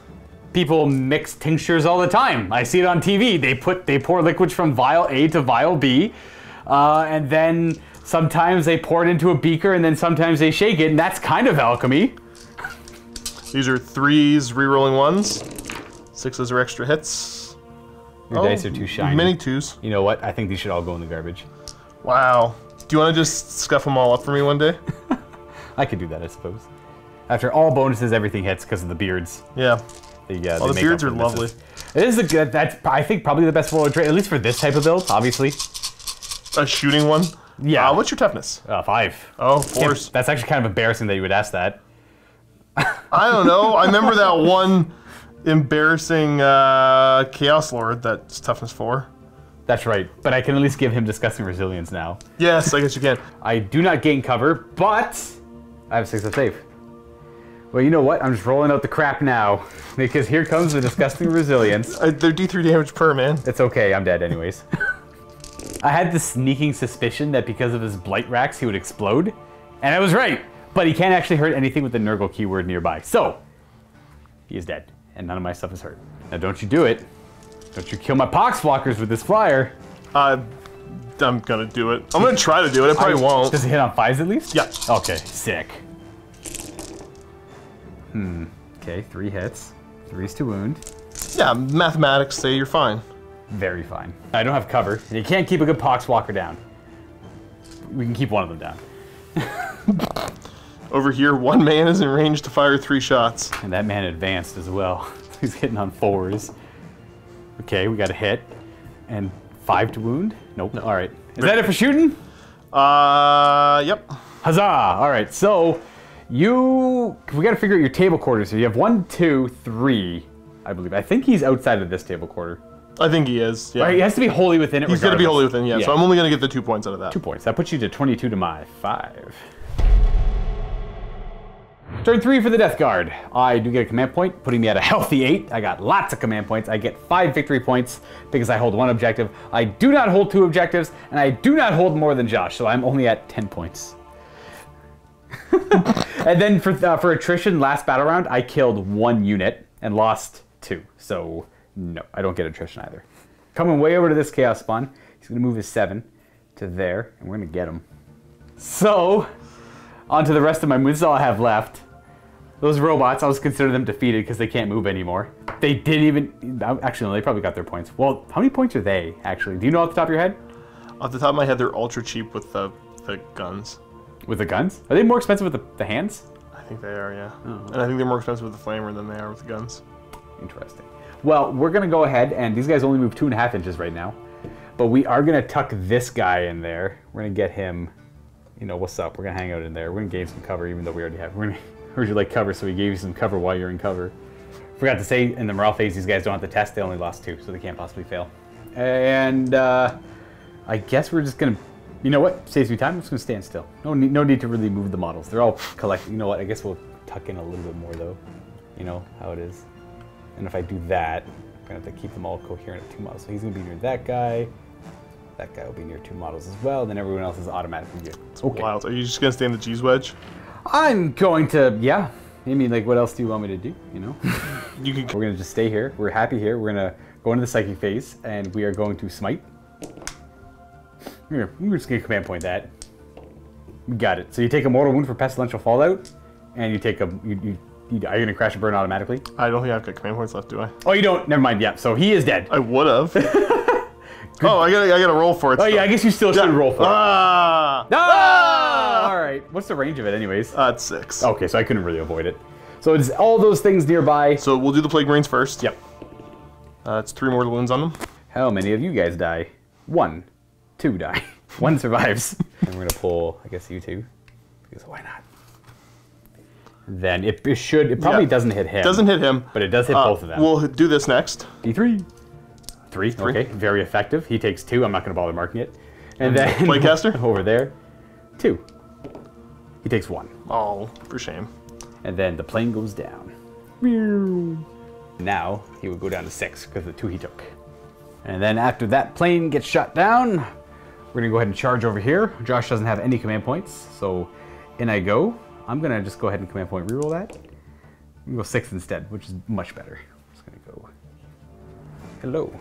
People mix tinctures all the time. I see it on TV. They pour liquids from vial A to vial B, and then sometimes they pour it into a beaker, and then sometimes they shake it, and that's kind of alchemy. These are 3s, re-rolling 1s. 6s are extra hits. Your dice are too shiny. Many 2s. You know what? I think these should all go in the garbage. Wow. Do you want to just scuff them all up for me one day? I could do that, I suppose. After all bonuses, everything hits because of the beards. Yeah. The beards are lovely. It is a good. That's I think probably the best roller trait, at least for this type of build. Obviously. A shooting one. Yeah. What's your toughness? 5. Oh, 4s. That's actually kind of embarrassing that you would ask that. I don't know. I remember that one embarrassing Chaos Lord that's toughness 4. That's right, but I can at least give him disgusting resilience now. Yes, I guess you can. I do not gain cover, but I have 6 of save. Well, you know what? I'm just rolling out the crap now because here comes the disgusting resilience. They're D3 damage per, man. It's okay, I'm dead anyways. I had the sneaking suspicion that because of his blight racks, he would explode, and I was right. But he can't actually hurt anything with the Nurgle keyword nearby, so he is dead. And none of my stuff is hurt. Now don't you do it. Don't you kill my POXWALKERS with this flyer. I'm gonna do it. I'm gonna try to do it. I probably won't. Does it hit on 5s at least? Yeah. Okay, sick. Okay, 3 hits. 3s to wound. Yeah, mathematics say you're fine. Very fine. I don't have cover. You can't keep a good Poxwalker down. We can keep one of them down. Over here, one man is in range to fire 3 shots. And that man advanced as well. He's hitting on 4s. Okay, we got a hit. And 5 to wound? Nope. No. All right. Is that it for shooting? Yep. Huzzah! All right, so we got to figure out your table quarters here. You have 1, 2, 3, I believe. I think he's outside of this table quarter. I think he is, yeah. Right, he has to be wholly within it. He's going to be wholly within, yeah. So I'm only going to get the 2 points out of that. 2 points. That puts you to 22 to my 5. Turn 3 for the Death Guard. I do get a command point, putting me at a healthy 8. I got lots of command points. I get 5 victory points because I hold 1 objective. I do not hold 2 objectives, and I do not hold more than Josh, so I'm only at 10 points. And then for attrition, last battle round, I killed 1 unit and lost 2. So no, I don't get attrition either. Coming way over to this Chaos Spawn, he's going to move his 7 to there, and we're going to get him. So, on to the rest of my moves. This is all I have left. Those robots, I was consider them defeated because they can't move anymore. They didn't even... Actually, no, they probably got their points. Well, how many points are they, actually? Do you know off the top of your head? Off the top of my head, they're ultra cheap with the guns. With the guns? Are they more expensive with the hands? I think they are, yeah. Oh. And I think they're more expensive with the flamer than they are with the guns. Interesting. Well, we're going to go ahead, and these guys only move 2.5 inches right now. But we are going to tuck this guy in there. We're going to get him... You know, what's up? We're going to hang out in there. We're going to gain some cover, even though we already have... We're going to... Heard you like cover, so we gave you some cover while you're in cover. Forgot to say, in the morale phase, these guys don't have to test. They only lost 2, so they can't possibly fail. And I guess we're just gonna, you know what? Saves me time. I'm just gonna stand still. No need to really move the models. They're all collected. You know what? I guess we'll tuck in a little bit more though. You know how it is. And if I do that, I'm gonna have to keep them all coherent at 2 models. So he's gonna be near that guy. That guy will be near 2 models as well. Then everyone else is automatically good. It's wild. Are you just gonna stay in the cheese wedge? I'm going to, yeah. I mean, like, what else do you want me to do, you know? We're going to just stay here. We're happy here. We're going to go into the psychic phase, and we are going to smite. We're just going to command point that. We got it. So you take a mortal wound for pestilential fallout, and you take a... are you going to crash and burn automatically? I don't think I've got command points left, do I? Oh, you don't? Never mind. Yeah, so he is dead. I would have. Oh, I gotta roll for it. Oh, yeah, I guess you still should roll for it. Ah! All right. What's the range of it, anyways? It's 6. Okay, so I couldn't really avoid it. So it's all those things nearby. So we'll do the Plague Marines first. Yep. It's 3 mortal wounds on them. How many of you guys die? 1. 2 die. 1 survives. And we're gonna pull, I guess, you 2. Because why not? Then it probably doesn't hit him. Doesn't hit him. But it does hit both of them. We'll do this next. D3. 3, okay, very effective. He takes 2, I'm not gonna bother marking it. And then Playcaster? over there, 2. He takes 1. Oh, for shame. And then the plane goes down. Now he would go down to 6 because of the 2 he took. And then after that plane gets shot down, we're gonna go ahead and charge over here. Josh doesn't have any command points, so in I go. I'm gonna just go ahead and command point reroll that. I'm gonna go 6 instead, which is much better. I'm just gonna go. Hello.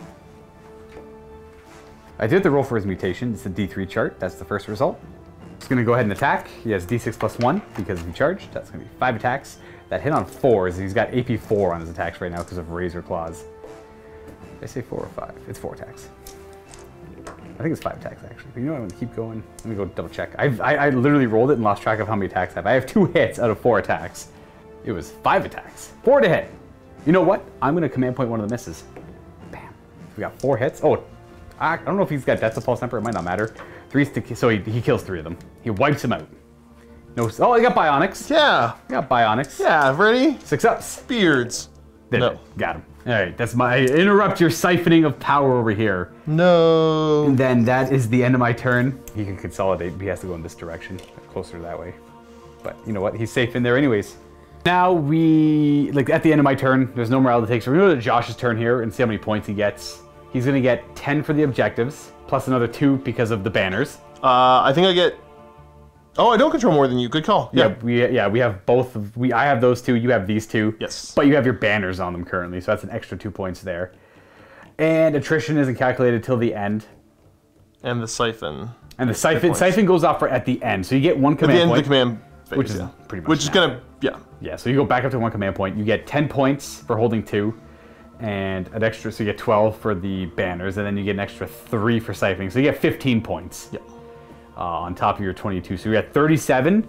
I did the roll for his mutation. It's a D3 chart. That's the first result. Just gonna go ahead and attack. He has D6 plus 1 because he charged. That's gonna be 5 attacks. That hit on 4s. He's got AP 4 on his attacks right now because of Razor Claws. Did I say 4 or 5? It's 4 attacks. I think it's 5 attacks actually. But you know what? I'm gonna keep going. Let me go double check. I literally rolled it and lost track of how many attacks I have. I have 2 hits out of 4 attacks. It was 5 attacks. 4 to hit. You know what? I'm gonna command point one of the misses. Bam. We got 4 hits. Oh. I don't know if he's got Death's Pulse Temper, it might not matter. 3 so he kills 3 of them. He wipes him out. No, oh, he got Bionics. Yeah. He got Bionics. Yeah, ready? 6 ups. Beards. No. Got him. All right, that's my interrupt your siphoning of power over here. No. And then that is the end of my turn. He can consolidate, but he has to go in this direction, closer that way. But you know what? He's safe in there anyways. Now like at the end of my turn, there's no morale to take. So we're gonna go to Josh's turn here and see how many points he gets. He's gonna get 10 for the objectives, plus another 2 because of the banners. I think I get... Oh, I don't control more than you. Good call. Yeah, we have both. I have those 2. You have these 2. Yes. But you have your banners on them currently, so that's an extra 2 points there. And attrition isn't calculated till the end. And the siphon. And the siphon goes off at the end, so you get 1 command point. At the end of the command phase, which is pretty much. Which is gonna, Yeah, so you go back up to 1 command point. You get 10 points for holding 2. and an extra, so you get 12 for the banners, and then you get an extra 3 for siphoning. So you get 15 points on top of your 22. So you're at 37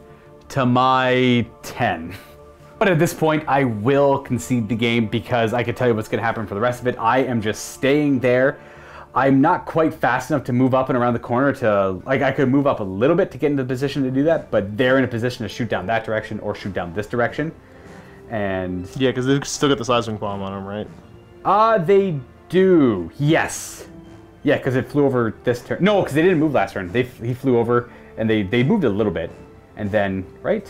to my 10. But at this point, I will concede the game because I can tell you what's going to happen for the rest of it. I am just staying there. I'm not quite fast enough to move up and around the corner to, like, I could move up a little bit to get into the position to do that, but they're in a position to shoot down that direction or shoot down this direction. And yeah, because they've still got the seismic bomb on them, right? They do. Yes. Yeah, because it flew over this turn. No, because they didn't move last turn. He flew over, and they moved a little bit, and then, right?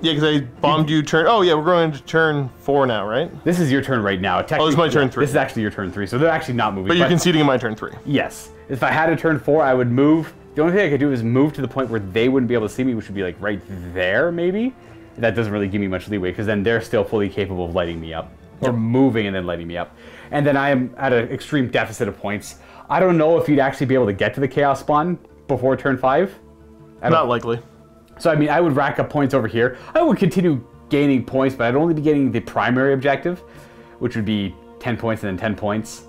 Yeah, because I bombed you turn... Oh, yeah, we're going to turn 4 now, right? This is your turn right now. Oh, this is my turn 3. This is actually your turn 3, so they're actually not moving. But you're conceding in my turn 3. Yes. If I had a turn 4, I would move. The only thing I could do is move to the point where they wouldn't be able to see me, which would be like right there, maybe. That doesn't really give me much leeway, because then they're still fully capable of lighting me up. Or moving and then lighting me up. And then I am at an extreme deficit of points. I don't know if you'd actually be able to get to the Chaos Spawn before turn 5. Not likely. So, I mean, I would rack up points over here. I would continue gaining points, but I'd only be getting the primary objective, which would be 10 points and then 10 points.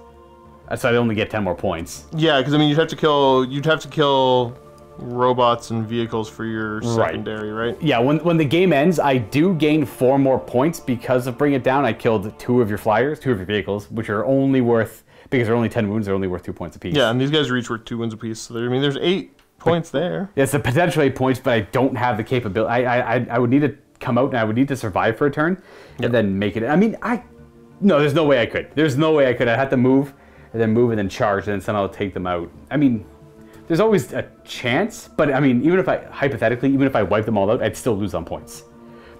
So I'd only get 10 more points. Yeah, because I mean, you'd have to kill robots and vehicles for your secondary, right? Yeah, when the game ends, I do gain 4 more points because of Bring It Down. I killed 2 of your flyers, 2 of your vehicles, which are only worth, because they're only 10 wounds, they're only worth 2 points apiece. Yeah, and these guys are each worth 2 wounds apiece. So I mean, there's 8 points there. Yeah, it's a potential 8 points, but I don't have the capability. I would need to come out and I would need to survive for a turn and then make it. I mean, no, there's no way I could. There's no way I could. I'd have to move and then charge and then somehow take them out. I mean, there's always a chance, but I mean, hypothetically, even if I wipe them all out, I'd still lose on points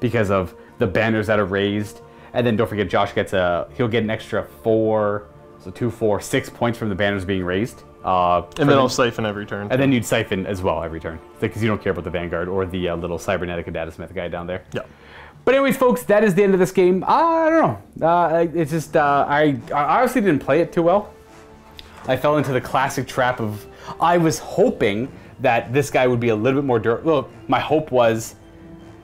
because of the banners that are raised. And then don't forget, Josh gets he'll get an extra 4, so 2, 4, 6 points from the banners being raised. And then I'll siphon every turn. And then you'd siphon as well every turn, because you don't care about the Vanguard or the little cybernetic data smith guy down there. Yeah. But anyways, folks, that is the end of this game. I don't know. It's just I honestly didn't play it too well. I fell into the classic trap of I was hoping that this guy would be a little bit more durable. Well, my hope was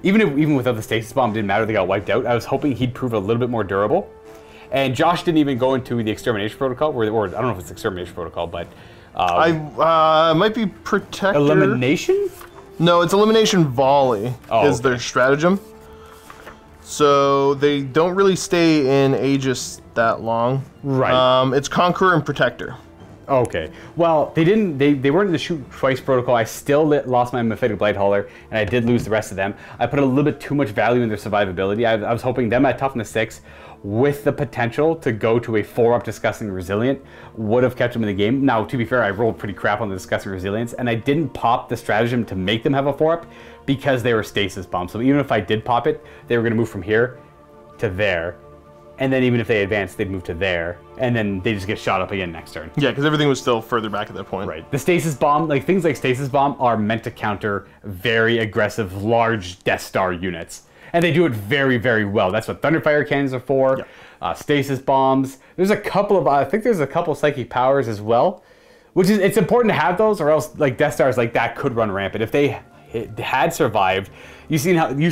even without the stasis bomb, it didn't matter. They got wiped out. I was hoping he'd prove a little bit more durable. And Josh didn't even go into the extermination protocol, or I don't know if it's extermination protocol, but might be protector. Elimination? No, it's elimination volley is their stratagem. So they don't really stay in Aegis that long. Right. It's conqueror and protector. Okay. Well, they didn't. They weren't in the shoot twice protocol. I still lost my MYPHITIC Blight Hauler, and I did lose the rest of them. I put a little bit too much value in their survivability. I was hoping them at toughness 6, with the potential to go to a 4-up Disgusting Resilient, would have kept them in the game. Now, to be fair, I rolled pretty crap on the Disgusting Resilience, and I didn't pop the stratagem to make them have a 4-up because they were stasis bombs. So even if I did pop it, they were going to move from here to there. And then even if they advanced, they'd move to there, and then they just get shot up again next turn. Yeah, because everything was still further back at that point. Right. The stasis bomb, like things like stasis bomb, are meant to counter very aggressive, large Death Star units, and they do it very, very well. That's what Thunderfire cannons are for. Yeah. Stasis bombs. There's a couple of, I think there's a couple of psychic powers as well, which is it's important to have those, or else like Death Stars like that could run rampant if they had survived. You've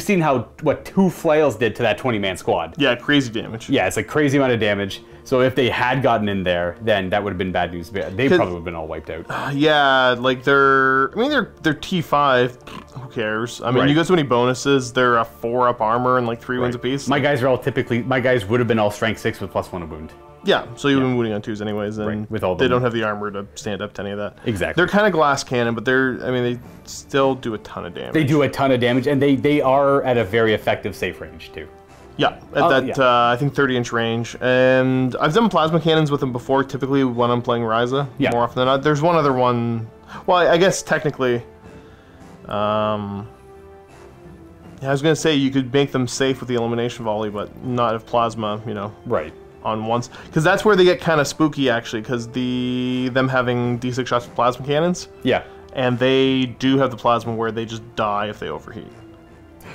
seen how what 2 flails did to that 20-man squad. Yeah, crazy damage. Yeah, it's a crazy amount of damage. So if they had gotten in there, then that would have been bad news. They probably would have been all wiped out. Yeah, like they're T5. Who cares? I mean, you got so many bonuses. They're a 4-up armor and like 3 wounds apiece. My guys would have been all strength 6 with +1 a wound. Yeah, so you've been wounding on 2s anyways, and with all they don't have the armor to stand up to any of that. Exactly. They're kind of glass cannon, but they still do a ton of damage. They do a ton of damage, and they are at a very effective safe range too. Yeah, at I think 30-inch range. And I've done plasma cannons with them before, typically when I'm playing Ryza, more often than not. There's one other one, well, I guess technically, I was going to say you could make them safe with the elimination volley, but not if plasma, Right. On once. Because that's where they get kind of spooky, actually, because them having D6 shots with plasma cannons. Yeah. And they do have the plasma where they just die if they overheat.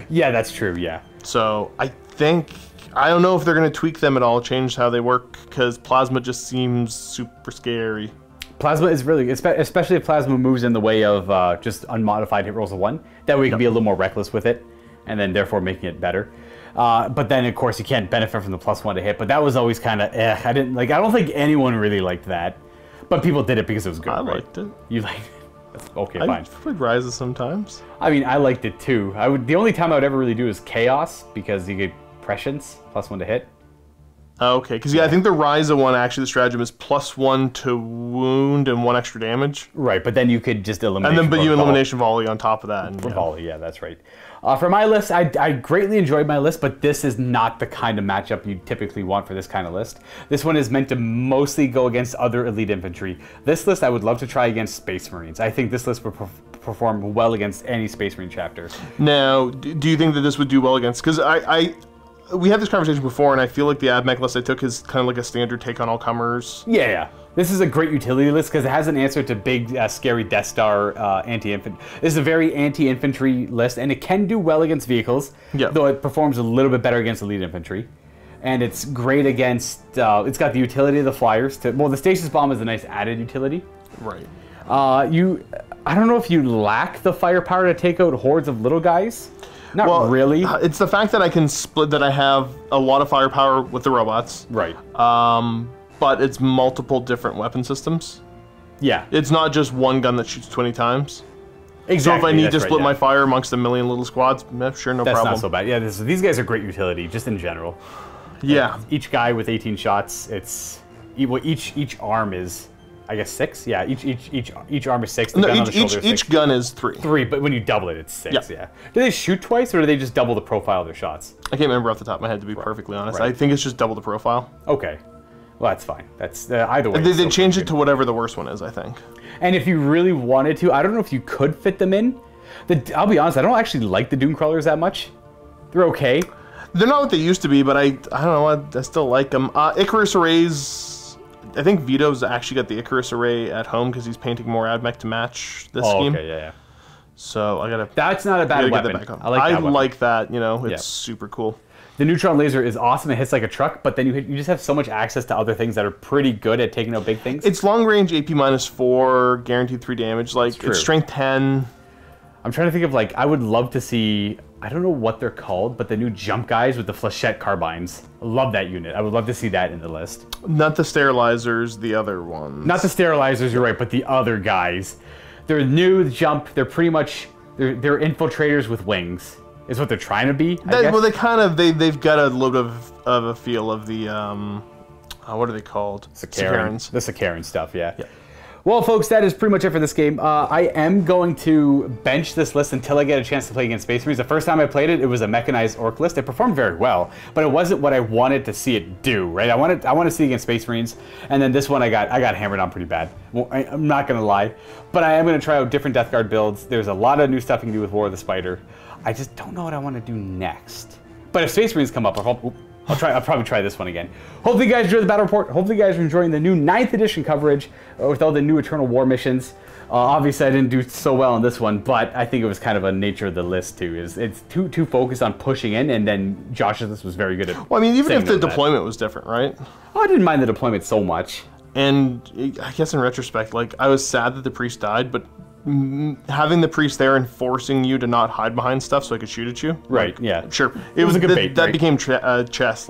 Yeah, that's true, yeah. So I don't know if they're going to tweak them at all, change how they work, because plasma just seems super scary. Plasma is really, especially if plasma moves in the way of just unmodified hit rolls of 1. That way you can be a little more reckless with it, and then therefore making it better. But then, of course, you can't benefit from the +1 to hit. But that was always kind of I don't think anyone really liked that. But people did it because it was good. I liked it. You liked it? Okay, fine. I played Rises sometimes. I mean, I liked it too. The only time I would ever really do is Chaos because you get prescience, +1 to hit. Okay, because I think the Ryza one, actually, the stratagem is +1 to wound and 1 extra damage. Right, but then you could just eliminate. And then, but you elimination volley on top of that. And, volley, yeah, that's right. For my list, I greatly enjoyed my list, but this is not the kind of matchup you typically want for this kind of list. This one is meant to mostly go against other elite infantry. This list I would love to try against Space Marines. I think this list would perform well against any Space Marine chapter. Now, do you think that this would do well against? Because we had this conversation before, and I feel like the Ad Mech list I took is kind of like a standard take on all comers. Yeah. This is a great utility list because it has an answer to big, scary Death Star anti-infantry. This is a very anti-infantry list, and it can do well against vehicles, though it performs a little bit better against elite infantry. And it's great against, it's got the utility of the flyers. Well, the Stasis Bomb is a nice added utility. Right. I don't know if you lack the firepower to take out hordes of little guys. Not really. It's the fact that I can split, that I have a lot of firepower with the robots. Right. But it's multiple different weapon systems. Yeah. It's not just one gun that shoots 20 times. Exactly. So if I need to split my fire amongst a million little squads, sure, no problem. That's not so bad. Yeah, these guys are great utility, just in general. Yeah. Each guy with 18 shots, each arm is, I guess, 6. Yeah, each arm is 6. The gun on the shoulder is 6. Each gun is 3. 3, but when you double it, it's 6. Yeah. Do they shoot twice, or do they just double the profile of their shots? I can't remember off the top of my head, to be perfectly honest. I think it's just double the profile. Okay. Well, that's fine. That's either way. They changed it to whatever the worst one is, I think. And if you really wanted to, I don't know if you could fit them in. I'll be honest, I don't actually like the Doom Crawlers that much. They're okay. They're not what they used to be, but I don't know, I still like them. Icarus Arrays, I think Vito's actually got the Icarus Array at home because he's painting more Ad Mech to match this scheme. Okay, yeah. So I gotta. That's not a bad weapon. I like that. You know, it's super cool. The neutron laser is awesome. It hits like a truck, but then you just have so much access to other things that are pretty good at taking out big things. It's long range, AP -4, guaranteed 3 damage. Like it's strength 10. I'm trying to think of I would love to see. I don't know what they're called, but the new jump guys with the flechette carbines. I love that unit. I would love to see that in the list. Not the sterilizers, the other ones. Not the sterilizers, you're right, but the other guys. They're new, jump. They're pretty much they're infiltrators with wings. Is what they're trying to be. Well, they've got a little bit of a feel of the what are they called? Sicarans. The Sicaran stuff, yeah. Well, folks, that is pretty much it for this game. I am going to bench this list until I get a chance to play against Space Marines. The first time I played it, it was a mechanized orc list. It performed very well, but it wasn't what I wanted to see it do. Right? I want to see it against Space Marines, and then this one I got hammered on pretty bad. Well, I'm not gonna lie, but I am gonna try out different Death Guard builds. There's a lot of new stuff you can do with War of the Spider. I just don't know what I want to do next. But if Space Marines come up, I'll probably try this one again. Hopefully you guys enjoyed the battle report. Hopefully you guys are enjoying the new 9th edition coverage with all the new Eternal War missions. Obviously I didn't do so well on this one, but I think it was kind of a nature of the list too. It's too focused on pushing in, and then Josh's list was very good at. Well, I mean, even if the deployment was different, right? Oh, I didn't mind the deployment so much. And I guess in retrospect, I was sad that the priest died, but having the priest there and forcing you to not hide behind stuff so I could shoot at you. Right, yeah. Sure. It was a good bait, that became chess,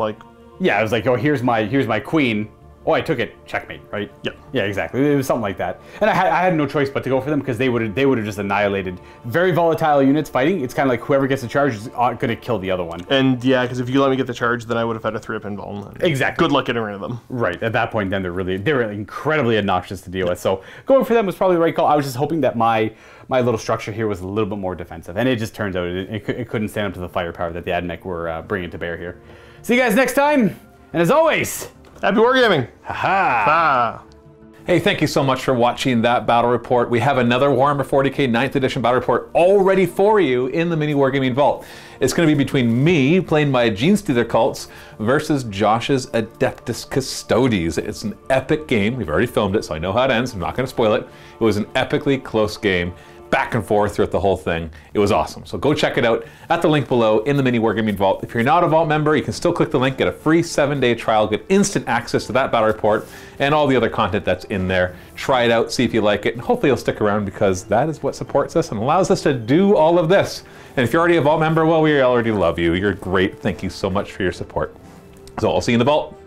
Yeah, I was like, oh, here's my queen. Oh, I took it. Checkmate, right? Yeah. Yeah, exactly. It was something like that. And I had no choice but to go for them because they would have just annihilated very volatile units fighting. It's kind of like whoever gets the charge is going to kill the other one. And yeah, because if you let me get the charge, then I would have had a 3-up invuln. Exactly. Good luck getting rid of them. Right. At that point, then they're incredibly obnoxious to deal with. So going for them was probably the right call. I was just hoping that my little structure here was a little bit more defensive, and it just turns out it couldn't stand up to the firepower that the Ad Mech were bringing to bear here. See you guys next time, and as always, happy wargaming! Ha-ha! Ha! Hey, thank you so much for watching that battle report. We have another Warhammer 40k 9th edition battle report all ready for you in the MiniWarGaming Vault. It's going to be between me playing my Genestealer cults versus Josh's Adeptus Custodes. It's an epic game. We've already filmed it, so I know how it ends. I'm not going to spoil it. It was an epically close game. back and forth throughout the whole thing. It was awesome. So go check it out at the link below in the MiniWarGaming Vault. If you're not a Vault member, you can still click the link, get a free 7-day trial, get instant access to that battle report and all the other content that's in there. Try it out, see if you like it, and hopefully you'll stick around because that is what supports us and allows us to do all of this. And if you're already a Vault member, well, we already love you. You're great. Thank you so much for your support. So I'll see you in the Vault.